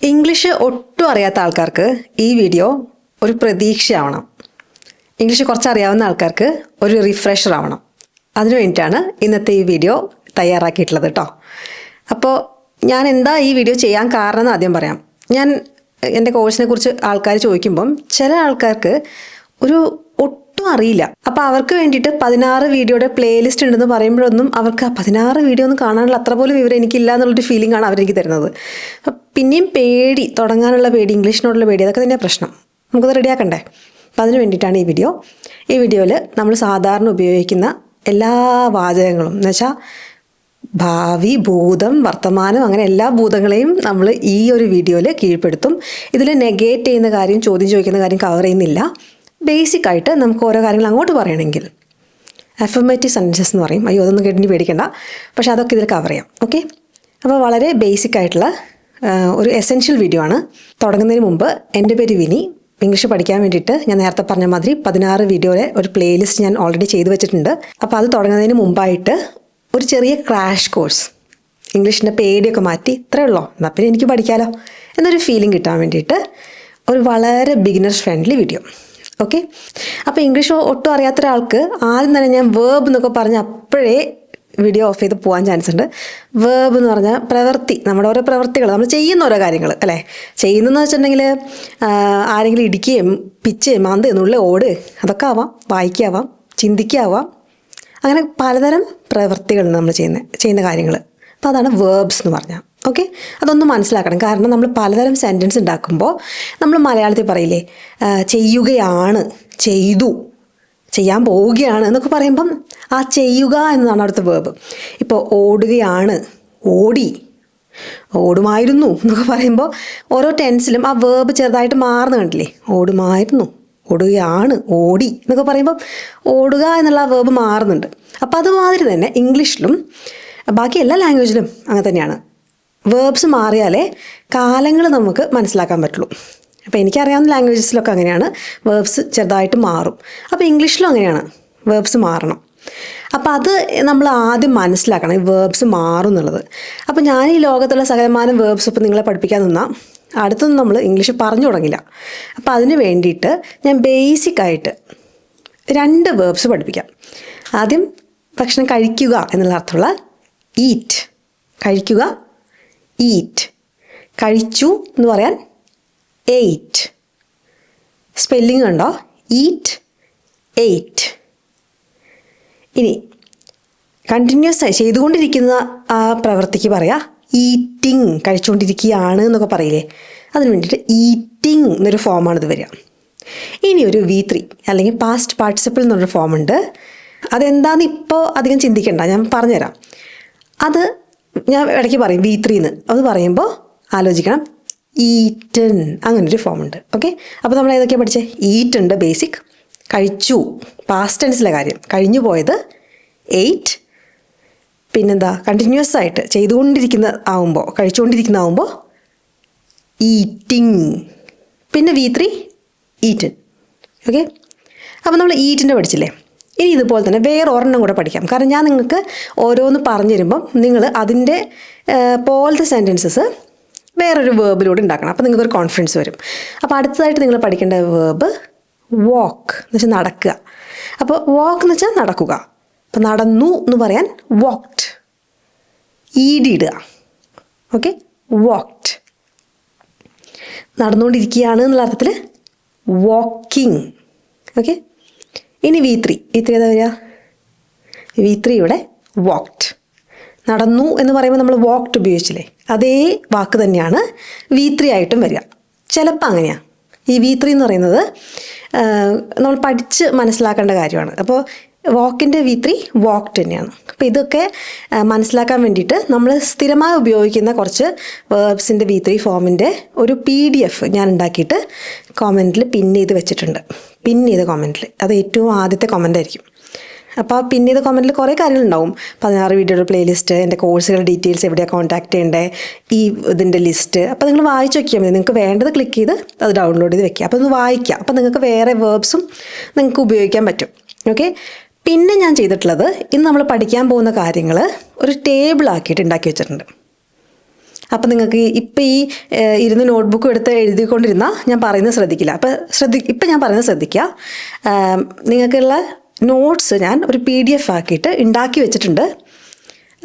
English ഒട്ടും അറിയാത്ത ആൾക്കാർക്ക് ഈ വീഡിയോ ഒരു പ്രതീക്ഷയാവണം. ഇംഗ്ലീഷ് കുറച്ചറിയാവുന്ന ആൾക്കാർക്ക് ഒരു റിഫ്രഷർ ആവണം. അതിനു വേണ്ടിയിട്ടാണ് ഇന്നത്തെ ഈ വീഡിയോ തയ്യാറാക്കിയിട്ടുള്ളത് കേട്ടോ. അപ്പോൾ ഞാൻ എന്താ ഈ വീഡിയോ ചെയ്യാൻ കാരണം എന്ന് ആദ്യം പറയാം. ഞാൻ എൻ്റെ കോഴ്സിനെ കുറിച്ച് ആൾക്കാർ ചോദിക്കുമ്പം ചില ആൾക്കാർക്ക് ഒരു ഒട്ടും അറിയില്ല. അപ്പോൾ അവർക്ക് വേണ്ടിയിട്ട് 16 വീഡിയോയുടെ പ്ലേലിസ്റ്റ് ഉണ്ടെന്ന് പറയുമ്പോഴൊന്നും അവർക്ക് ആ 16 വീഡിയോ ഒന്നും കാണാനുള്ള അത്ര പോലും വിവരം എനിക്കില്ല എന്നുള്ളൊരു ഫീലിംഗ് ആണ് അവരെനിക്ക് തരുന്നത്. പിന്നെയും പേടി, തുടങ്ങാനുള്ള പേടി, ഇംഗ്ലീഷിനോടുള്ള പേടി, അതൊക്കെ തന്നെയാണ് പ്രശ്നം. നമുക്കത് റെഡിയാക്കണ്ടേ? അപ്പം അതിന് വേണ്ടിയിട്ടാണ് ഈ വീഡിയോ. ഈ വീഡിയോയിൽ നമ്മൾ സാധാരണ ഉപയോഗിക്കുന്ന എല്ലാ വാചകങ്ങളും എന്ന് വെച്ചാൽ ഭാവി, ഭൂതം, വർത്തമാനം, അങ്ങനെ എല്ലാ ഭൂതങ്ങളെയും നമ്മൾ ഈ ഒരു വീഡിയോയിൽ കീഴ്പ്പെടുത്തും. ഇതിൽ നെഗേറ്റ് ചെയ്യുന്ന കാര്യം, ചോദ്യം ചോദിക്കുന്ന കാര്യം കവർ ചെയ്യുന്നില്ല. ബേസിക്കായിട്ട് നമുക്ക് ഓരോ കാര്യങ്ങൾ അങ്ങോട്ട് പറയണമെങ്കിൽ അഫർമേറ്റീവ് സെൻറ്റൻസസ് എന്ന് പറയും. അയ്യോ, അതൊന്നും കേട്ടിട്ട് പേടിക്കണ്ട, പക്ഷെ അതൊക്കെ ഇതിൽ കവർ ചെയ്യാം. ഓക്കെ, അപ്പോൾ വളരെ ബേസിക് ആയിട്ടുള്ള ഒരു എസെൻഷ്യൽ വീഡിയോ ആണ്. തുടങ്ങുന്നതിന് മുമ്പ് എൻ്റെ പേര് വിനി. ഇംഗ്ലീഷ് പഠിക്കാൻ വേണ്ടിയിട്ട് ഞാൻ നേരത്തെ പറഞ്ഞ മാതിരി 16 വീഡിയോയുടെ ഒരു പ്ലേലിസ്റ്റ് ഞാൻ ഓൾറെഡി ചെയ്തു വെച്ചിട്ടുണ്ട്. അപ്പോൾ അത് തുടങ്ങുന്നതിന് മുമ്പായിട്ട് ഒരു ചെറിയ ക്രാഷ് കോഴ്സ്, ഇംഗ്ലീഷിൻ്റെ പേടിയൊക്കെ മാറ്റി, ഇത്രയേ ഉള്ളൂ, എന്നാൽ പിന്നെ എനിക്ക് പഠിക്കാമല്ലോ എന്നൊരു ഫീലിംഗ് കിട്ടാൻ വേണ്ടിയിട്ട് ഒരു വളരെ ബിഗിനേഴ്സ് ഫ്രണ്ട്ലി വീഡിയോ. ഓക്കെ, അപ്പോൾ ഇംഗ്ലീഷ് ഒട്ടും അറിയാത്ത ഒരാൾക്ക് ആദ്യം തന്നെ ഞാൻ വേർബ് എന്നൊക്കെ പറഞ്ഞ് അപ്പോഴേ വീഡിയോ ഓഫ് ചെയ്ത് പോകാൻ ചാൻസ് ഉണ്ട്. വേർബ് എന്ന് പറഞ്ഞാൽ പ്രവൃത്തി, നമ്മുടെ ഓരോ പ്രവൃത്തികൾ, നമ്മൾ ചെയ്യുന്ന ഓരോ കാര്യങ്ങൾ അല്ലേ. ചെയ്യുന്നതെന്ന് വെച്ചിട്ടുണ്ടെങ്കിൽ ആരെങ്കിലും ഇടിക്കുകയും പിച്ചുകയും മാന്ത് നുള്ളി ഓട്, അതൊക്കെ ആവാം, വായിക്കാവാം, ചിന്തിക്കാവാം, അങ്ങനെ പലതരം പ്രവൃത്തികൾ നമ്മൾ ചെയ്യുന്ന കാര്യങ്ങൾ. അപ്പോൾ അതാണ് വേർബ്സ് എന്ന് പറഞ്ഞാൽ. ഓക്കെ, അതൊന്ന് മനസ്സിലാക്കണം. കാരണം നമ്മൾ പലതരം സെൻറ്റൻസ് ഉണ്ടാക്കുമ്പോൾ നമ്മൾ മലയാളത്തിൽ പറയില്ലേ, ചെയ്യുകയാണ്, ചെയ്തു, ചെയ്യാൻ പോവുകയാണ് എന്നൊക്കെ പറയുമ്പം ആ ചെയ്യുക എന്നതാണ് അവിടുത്തെ വേർബ്. ഇപ്പോൾ ഓടുകയാണ്, ഓടി, ഓടുമായിരുന്നു എന്നൊക്കെ പറയുമ്പോൾ ഓരോ ടെൻസിലും ആ വേർബ് ചെറുതായിട്ട് മാറുന്ന കണ്ടില്ലേ. ഓടുമായിരുന്നു, ഓടുകയാണ്, ഓടി എന്നൊക്കെ പറയുമ്പോൾ ഓടുക എന്നുള്ള ആ വേർബ് മാറുന്നുണ്ട്. അപ്പോൾ അതുമാതിരി തന്നെ ഇംഗ്ലീഷിലും ബാക്കി എല്ലാ ലാംഗ്വേജിലും അങ്ങനെ തന്നെയാണ്. വേർബ്സ് മാറിയാലേ കാലങ്ങൾ നമുക്ക് മനസ്സിലാക്കാൻ പറ്റുള്ളൂ. അപ്പോൾ എനിക്കറിയാവുന്ന ലാംഗ്വേജസിലൊക്കെ അങ്ങനെയാണ്, വേർബ്സ് ചെറുതായിട്ട് മാറും. അപ്പോൾ ഇംഗ്ലീഷിലും അങ്ങനെയാണ്, വേർബ്സ് മാറണം. അപ്പോൾ അത് നമ്മൾ ആദ്യം മനസ്സിലാക്കണം, ഈ വേർബ്സ് മാറും എന്നുള്ളത്. അപ്പോൾ ഞാൻ ഈ ലോകത്തുള്ള സകലമാനം വേർബ്സ് ഇപ്പോൾ നിങ്ങളെ പഠിപ്പിക്കാൻ നിന്നാൽ അടുത്തൊന്നും നമ്മൾ ഇംഗ്ലീഷ് പറഞ്ഞു തുടങ്ങില്ല. അപ്പോൾ അതിന് വേണ്ടിയിട്ട് ഞാൻ ബേസിക്കായിട്ട് 2 വേർബ്സ് പഠിപ്പിക്കാം. ആദ്യം ഭക്ഷണം കഴിക്കുക എന്നുള്ള അർത്ഥമുള്ള ഈറ്റ്, കഴിക്കുക, ഈറ്റ്. കഴിച്ചു എന്ന് പറയാൻ എയ്റ്റ്. സ്പെല്ലിംഗ് കണ്ടോ, ഈറ്റ്, എയ്റ്റ്. ഇനി കണ്ടിന്യൂസ് ആയി ചെയ്തുകൊണ്ടിരിക്കുന്ന ആ പ്രവൃത്തിക്ക് പറയാം ഈറ്റിംഗ്, കഴിച്ചുകൊണ്ടിരിക്കുകയാണ് എന്നൊക്കെ പറയില്ലേ, അതിന് വേണ്ടിയിട്ട് ഈറ്റിംഗ് എന്നൊരു ഫോമാണിത് വരിക. ഇനി ഒരു V3 അല്ലെങ്കിൽ പാസ്റ്റ് പാർട്ടിസിപ്പിൾ എന്നൊരു ഫോമുണ്ട്. അതെന്താണെന്ന് ഇപ്പോൾ അധികം ചിന്തിക്കണ്ട, ഞാൻ പറഞ്ഞുതരാം. അത് ഞാൻ ഇടയ്ക്ക് പറയും V3 എന്ന്. അത് പറയുമ്പോൾ ആലോചിക്കണം, ഈറ്റൻ, അങ്ങനൊരു ഫോമുണ്ട്. ഓക്കെ, അപ്പോൾ നമ്മൾ ഏതൊക്കെയാണ് പഠിച്ചത്? ഈറ്റ് ഉണ്ട് ബേസിക്, കഴിച്ചു പാസ്റ്റ് ടെൻസിലെ കാര്യം, കഴിഞ്ഞു പോയത് എയ്റ്റ്, പിന്നെന്താ കണ്ടിന്യൂസ് ആയിട്ട് ചെയ്തുകൊണ്ടിരിക്കുന്ന ആവുമ്പോൾ, കഴിച്ചുകൊണ്ടിരിക്കുന്ന ഈറ്റിംഗ്, പിന്നെ V3 ഈറ്റൻ. ഓക്കെ, അപ്പോൾ നമ്മൾ ഈറ്റിൻ്റെ പഠിച്ചില്ലേ. ഇനി ഇതുപോലെ തന്നെ വേറെ ഒരെണ്ണം കൂടെ പഠിക്കാം. കാരണം ഞാൻ നിങ്ങൾക്ക് ഓരോന്ന് പറഞ്ഞു തരുമ്പം നിങ്ങൾ അതിൻ്റെ പോലത്തെ സെൻറ്റൻസസ് വേറൊരു വേർബിലൂടെ ഉണ്ടാക്കണം. അപ്പോൾ നിങ്ങൾക്കൊരു കോൺഫിഡൻസ് വരും. അപ്പോൾ അടുത്തതായിട്ട് നിങ്ങൾ പഠിക്കേണ്ട വേർബ് വാക്ക് എന്ന് വെച്ചാൽ നടക്കുക. അപ്പോൾ വാക്ക് എന്ന് വെച്ചാൽ നടക്കുക. അപ്പോൾ നടന്നു എന്ന് പറയാൻ വാക്ക്ഡ്, ഈടി ഇടുക. Okay, walked. നടന്നുകൊണ്ടിരിക്കുകയാണ് എന്നുള്ള അർത്ഥത്തിൽ വാക്കിംഗ്. ഓക്കെ, ഇനി V3 ഏതാ വരിക? V3 ഇവിടെ വാക്ക്ഡ്. നടന്നു എന്ന് പറയുമ്പോൾ നമ്മൾ വാക്ക്ഡ് ഉപയോഗിച്ചില്ലേ, അതേ വാക്ക് തന്നെയാണ് V3 ആയിട്ടും വരിക. ചിലപ്പോൾ അങ്ങനെയാണ്. ഈ V3 എന്ന് പറയുന്നത് നമ്മൾ പഠിച്ച് മനസ്സിലാക്കേണ്ട കാര്യമാണ്. അപ്പോൾ വാക്കിൻ്റെ V3 വാക്ക്ഡ് തന്നെയാണ്. അപ്പോൾ ഇതൊക്കെ മനസ്സിലാക്കാൻ വേണ്ടിയിട്ട് നമ്മൾ സ്ഥിരമായി ഉപയോഗിക്കുന്ന കുറച്ച് വേർബ്സിൻ്റെ V3 ഫോമിൻ്റെ ഒരു PDF ഞാൻ ഉണ്ടാക്കിയിട്ട് കോമെൻറ്റിൽ പിൻ ചെയ്ത് വെച്ചിട്ടുണ്ട്. പിൻ ചെയ്ത കോമെൻറ്റിൽ, അത് ഏറ്റവും ആദ്യത്തെ കമൻ്റ് ആയിരിക്കും. അപ്പോൾ പിൻ ചെയ്ത കമൻറ്റിൽ കുറേ കാര്യങ്ങളുണ്ടാവും. 16 വീഡിയോയുടെ പ്ലേലിസ്റ്റ്, എൻ്റെ കോഴ്സുകളുടെ ഡീറ്റെയിൽസ്, എവിടെയാണ് കോൺടാക്ട് ചെയ്യേണ്ടത്, ഈ ഇതിൻ്റെ ലിസ്റ്റ്. അപ്പോൾ നിങ്ങൾ വായിച്ച് നോക്കിയാൽ മതി. നിങ്ങൾക്ക് വേണ്ടത് ക്ലിക്ക് ചെയ്ത് അത് ഡൗൺലോഡ് ചെയ്ത് വെക്കുക. അപ്പോൾ ഒന്ന് വായിക്കുക. അപ്പോൾ നിങ്ങൾക്ക് വേറെ വേർബ്സും നിങ്ങൾക്ക് ഉപയോഗിക്കാൻ പറ്റും. ഓക്കെ, പിന്നെ ഞാൻ ചെയ്തിട്ടുള്ളത്, ഇന്ന് നമ്മൾ പഠിക്കാൻ പോകുന്ന കാര്യങ്ങൾ ഒരു ടേബിൾ ആക്കിയിട്ട് ഉണ്ടാക്കി വെച്ചിട്ടുണ്ട്. അപ്പം നിങ്ങൾക്ക് ഇപ്പം ഈ ഇരുന്ന് നോട്ട്ബുക്ക് എടുത്ത് എഴുതിക്കൊണ്ടിരുന്നാൽ ഞാൻ പറയുന്നത് ശ്രദ്ധിക്കില്ല. അപ്പം ഇപ്പം ഞാൻ പറയുന്നത് ശ്രദ്ധിക്കുക. നിങ്ങൾക്കുള്ള നോട്ട്സ് ഞാൻ ഒരു PDF ആക്കിയിട്ട് ഉണ്ടാക്കി വെച്ചിട്ടുണ്ട്.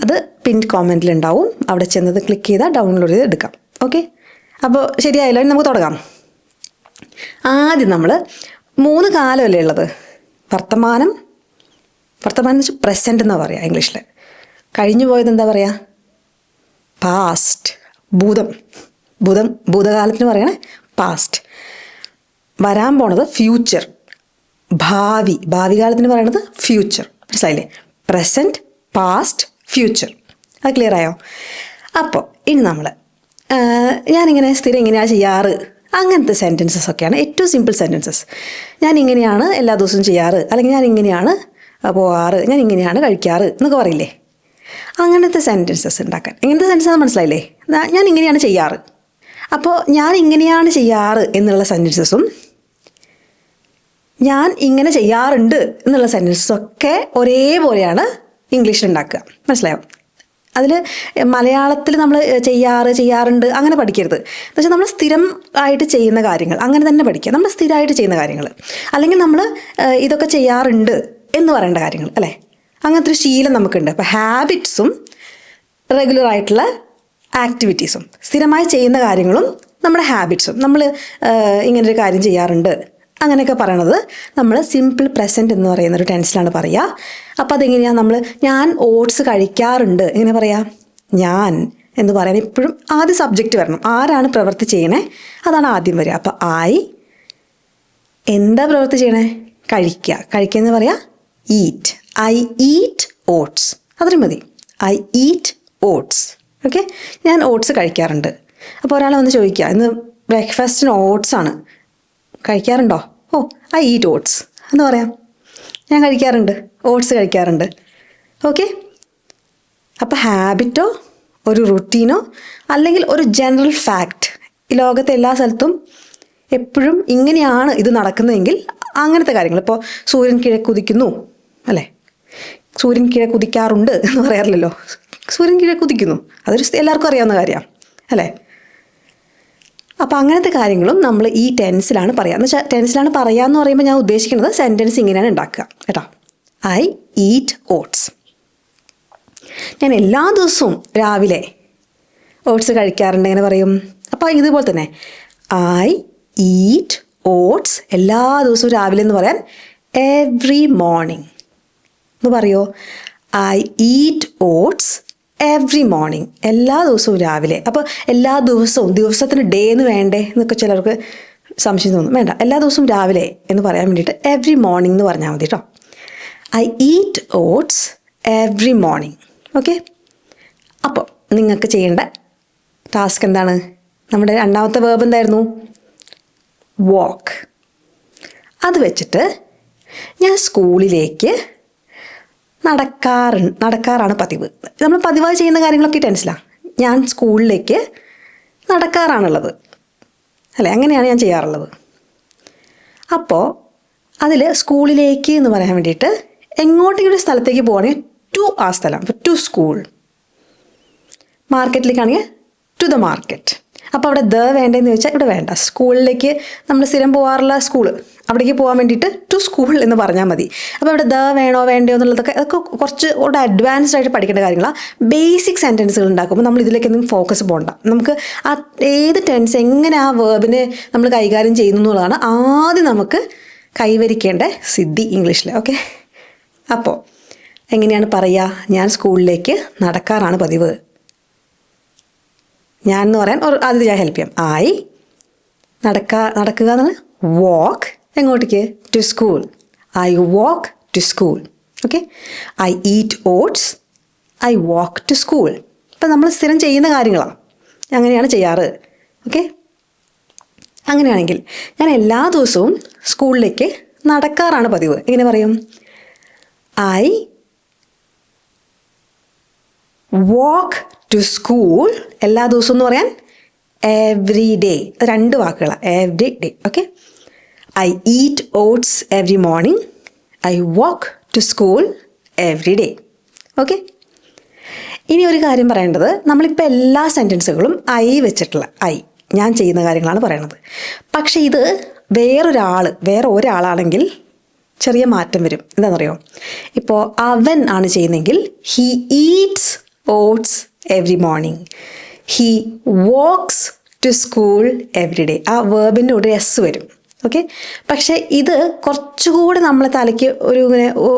അത് പിൻ കോമെൻറ്റിലുണ്ടാവും. അവിടെ ചെന്നത് ക്ലിക്ക് ചെയ്താൽ ഡൗൺലോഡ് ചെയ്ത് എടുക്കാം. ഓക്കെ, അപ്പോൾ ശരിയായല്ലോ. നമുക്ക് തുടങ്ങാം. ആദ്യം നമ്മൾ 3 കാലമല്ലേ ഉള്ളത്. വർത്തമാനം എന്ന് വെച്ചാൽ പ്രസൻറ്റ് എന്നാണ് പറയുക ഇംഗ്ലീഷിൽ. കഴിഞ്ഞു പോയത് എന്താ പറയുക? പാസ്റ്റ്. ഭൂതകാലത്തിന് പറയണേ പാസ്റ്റ്. വരാൻ പോണത് ഫ്യൂച്ചർ. ഭാവി കാലത്തിന് പറയണത് ഫ്യൂച്ചർ. മനസ്സിലായില്ലേ? Present, past, future. അത് ക്ലിയർ ആയോ? അപ്പോൾ ഇനി നമ്മൾ ഞാനിങ്ങനെ സ്ഥിരം ഇങ്ങനെയാണ് ചെയ്യാറ്, അങ്ങനത്തെ സെൻറ്റൻസസ് ഒക്കെയാണ് ഏറ്റവും സിമ്പിൾ സെൻറ്റൻസസ്. ഞാൻ ഇങ്ങനെയാണ് എല്ലാ ദിവസവും ചെയ്യാറ്, അല്ലെങ്കിൽ ഞാൻ ഇങ്ങനെയാണ് പോകാറ്, ഞാൻ ഇങ്ങനെയാണ് കഴിക്കാറ് എന്നൊക്കെ പറയില്ലേ? അങ്ങനത്തെ സെൻറ്റൻസസ് ഉണ്ടാക്കാൻ. ഇങ്ങനത്തെ സെൻറ്റൻസ് മനസ്സിലായില്ലേ? ഞാൻ ഇങ്ങനെയാണ് ചെയ്യാറ്. അപ്പോൾ ഞാൻ ഇങ്ങനെയാണ് ചെയ്യാറ് എന്നുള്ള സെൻറ്റൻസസും ഞാൻ ഇങ്ങനെ ചെയ്യാറുണ്ട് എന്നുള്ള സെൻറ്റൻസസൊക്കെ ഒരേപോലെയാണ് ഇംഗ്ലീഷിൽ ഉണ്ടാക്കുക. മനസ്സിലായോ? അതിൽ മലയാളത്തിൽ നമ്മൾ ചെയ്യാറുണ്ട് അങ്ങനെ പഠിക്കരുത്. എന്ന് വെച്ചാൽ നമ്മൾ സ്ഥിരം ആയിട്ട് ചെയ്യുന്ന കാര്യങ്ങൾ അങ്ങനെ തന്നെ പഠിക്കുക. നമ്മൾ സ്ഥിരമായിട്ട് ചെയ്യുന്ന കാര്യങ്ങൾ, അല്ലെങ്കിൽ നമ്മൾ ഇതൊക്കെ ചെയ്യാറുണ്ട് എന്ന് പറയേണ്ട കാര്യങ്ങൾ, അല്ലേ? അങ്ങനത്തെ ഒരു ശീലം നമുക്കുണ്ട്. അപ്പോൾ ഹാബിറ്റ്സും റെഗുലറായിട്ടുള്ള ആക്ടിവിറ്റീസും, സ്ഥിരമായി ചെയ്യുന്ന കാര്യങ്ങളും നമ്മുടെ ഹാബിറ്റ്സും, നമ്മൾ ഇങ്ങനൊരു കാര്യം ചെയ്യാറുണ്ട് അങ്ങനെയൊക്കെ പറയണത് നമ്മൾ സിമ്പിൾ പ്രസൻറ്റ് എന്ന് പറയുന്നൊരു ടെൻസിലാണ് പറയുക. അപ്പോൾ അതെങ്ങനെയാണ്? ഞാൻ ഓട്സ് കഴിക്കാറുണ്ട് എങ്ങനെ പറയാം? ഞാൻ എന്ന് പറയാൻ എപ്പോഴും ആദ്യം സബ്ജക്റ്റ് വരണം. ആരാണ് പ്രവൃത്തി ചെയ്യണേ അതാണ് ആദ്യം വരിക. അപ്പോൾ എന്താ പ്രവൃത്തി ചെയ്യണേ? കഴിക്കുക എന്ന് പറയാം ഈറ്റ്. I eat oats. അത്രയും മതി. I eat oats. ഓക്കെ, ഞാൻ ഓട്സ് കഴിക്കാറുണ്ട്. അപ്പോൾ ഒരാൾ വന്ന് ചോദിക്കുക, ഇന്ന് ബ്രേക്ക്ഫാസ്റ്റിന് ഓട്സ് ആണ്, കഴിക്കാറുണ്ടോ? ഓ, ഐ ഈറ്റ് ഓട്സ് എന്ന് പറയാം. ഞാൻ കഴിക്കാറുണ്ട്, ഓട്സ് കഴിക്കാറുണ്ട്. ഓക്കെ, അപ്പോൾ ഹാബിറ്റോ ഒരു റുട്ടീനോ അല്ലെങ്കിൽ ഒരു ജനറൽ ഫാക്റ്റ്, ഈ ലോകത്തെ എല്ലാ സ്ഥലത്തും എപ്പോഴും ഇങ്ങനെയാണ് ഇത് നടക്കുന്നതെങ്കിൽ അങ്ങനത്തെ കാര്യങ്ങൾ. ഇപ്പോൾ സൂര്യൻ കിഴക്കുദിക്കുന്നു, അല്ലേ? സൂര്യൻ കിഴക്കുദിക്കാറുണ്ട് എന്ന് പറയാറില്ലല്ലോ. സൂര്യൻ കിഴക്കുദിക്കുന്നു, അതൊരു എല്ലാവർക്കും അറിയാവുന്ന കാര്യമാണ്, അല്ലേ? അപ്പോൾ അങ്ങനത്തെ കാര്യങ്ങളും നമ്മൾ ഈ ടെൻസിലാണ് പറയുക. എന്ന് വെച്ചാൽ ടെൻസിലാണ് പറയുക എന്ന് പറയുമ്പോൾ ഞാൻ ഉദ്ദേശിക്കുന്നത് സെൻറ്റൻസ് ഇങ്ങനെയാണ് ഉണ്ടാക്കുക കേട്ടോ. I eat oats. ഞാൻ എല്ലാ ദിവസവും രാവിലെ ഓട്സ് കഴിക്കാറുണ്ട് എങ്ങനെ പറയും? അപ്പോൾ ഇതുപോലെ തന്നെ ഐ ഈറ്റ് ഓട്സ് എല്ലാ ദിവസവും രാവിലെ എന്ന് പറയാൻ എവ്രി മോർണിംഗ് എന്ന് പറയുമോ? I eat oats every morning, എല്ലാ ദിവസവും രാവിലെ. അപ്പോൾ എല്ലാ ദിവസത്തിന് ഡേ എന്ന് വേണ്ടേ എന്നൊക്കെ ചിലർക്ക് സംശയം തോന്നും. വേണ്ട, എല്ലാ ദിവസവും രാവിലെ എന്ന് പറയാൻ വേണ്ടിയിട്ട് എവ്രി മോർണിംഗ് എന്ന് പറഞ്ഞാൽ മതി കേട്ടോ. I eat oats every morning. Okay, അപ്പോൾ നിങ്ങൾക്ക് ചെയ്യേണ്ട ടാസ്ക് എന്താണ്? നമ്മുടെ രണ്ടാമത്തെ വേർബ് എന്തായിരുന്നു? വാക്ക്. അത് വെച്ചിട്ട് ഞാൻ സ്കൂളിലേക്ക് നടക്കാറാണ് പതിവ്. നമ്മൾ പതിവായി ചെയ്യുന്ന കാര്യങ്ങളൊക്കെ ടെൻസിലാണ്. ഞാൻ സ്കൂളിലേക്ക് നടക്കാറാണുള്ളത്, അല്ലേ? അങ്ങനെയാണ് ഞാൻ ചെയ്യാറുള്ളത്. അപ്പോൾ അതിൽ സ്കൂളിലേക്ക് എന്ന് പറയാൻ വേണ്ടിയിട്ട് എങ്ങോട്ടെങ്കിലും ഒരു സ്ഥലത്തേക്ക് പോവുകയാണെങ്കിൽ ടു ആ സ്ഥലം, ടു സ്കൂൾ. മാർക്കറ്റിലേക്കാണെങ്കിൽ ടു ദ മാർക്കറ്റ്. അപ്പോൾ അവിടെ വേണ്ടതെന്ന് ചോദിച്ചാൽ ഇവിടെ വേണ്ട. സ്കൂളിലേക്ക് നമ്മൾ സ്ഥിരം പോകാറുള്ള സ്കൂള്, അവിടേക്ക് പോകാൻ വേണ്ടിയിട്ട് ടു സ്കൂൾ എന്ന് പറഞ്ഞാൽ മതി. അപ്പോൾ ഇവിടെ വേണോ വേണ്ടയോ എന്നുള്ളതൊക്കെ കുറച്ച് കൂടെ അഡ്വാൻസ്ഡ് ആയിട്ട് പഠിക്കേണ്ട കാര്യങ്ങളാണ്. ബേസിക് സെൻറ്റൻസുകൾ ഉണ്ടാക്കുമ്പോൾ നമ്മൾ ഇതിലേക്കൊന്നും ഫോക്കസ് പോകണ്ട. നമുക്ക് ആ ഏത് ടെൻസ് എങ്ങനെ ആ വേർബിനെ നമ്മൾ കൈകാര്യം ചെയ്യുന്നു എന്നുള്ളതാണ് ആദ്യം നമുക്ക് കൈവരിക്കേണ്ട സിദ്ധി ഇംഗ്ലീഷിൽ. ഓക്കെ, അപ്പോൾ എങ്ങനെയാണ് പറയുക? ഞാൻ സ്കൂളിലേക്ക് നടക്കാറാണ് പതിവ്. ഞാൻ എന്ന് പറയാൻ ആദ്യം ഞാൻ ഹെൽപ്പ് ചെയ്യാം. ഐ നടക്കുക എന്നുള്ള വാക്ക്. എങ്ങോട്ടേക്ക്? To school. I walk to school. Okay, I eat oats. I walk to school. ഇപ്പം നമ്മൾ സ്ഥിരം ചെയ്യുന്ന കാര്യങ്ങളാണ്, അങ്ങനെയാണ് ചെയ്യാറ്. ഓക്കെ, അങ്ങനെയാണെങ്കിൽ ഞാൻ എല്ലാ ദിവസവും സ്കൂളിലേക്ക് നടക്കാറാണ് പതിവ്. എങ്ങനെ പറയും? I walk to school. എല്ലാ ദിവസവും എന്ന് പറയാൻ എവ്രി ഡേ. 2 വാക്കുകളാണ്, every day. Okay, I eat oats every morning. I walk to school every day. Okay, ഇനി ഒരു കാര്യം പറയേണ്ടത്, നമ്മളിപ്പോൾ എല്ലാ സെൻറ്റൻസുകളും ഐ വെച്ചിട്ടുള്ള ഞാൻ ചെയ്യുന്ന കാര്യങ്ങളാണ് പറയണത്. പക്ഷേ ഇത് വേറെ ഒരാളാണെങ്കിൽ ചെറിയ മാറ്റം വരും. എന്താണെന്നറിയോ? ഇപ്പോൾ അവൻ ആണ് ചെയ്യുന്നതെങ്കിൽ he eats oats every morning, he walks to school every day. ആ വേർബിൻ്റെ കൂടെ എസ് വരും. ഓക്കെ. പക്ഷേ ഇത് കുറച്ചുകൂടി നമ്മളെ തലയ്ക്ക്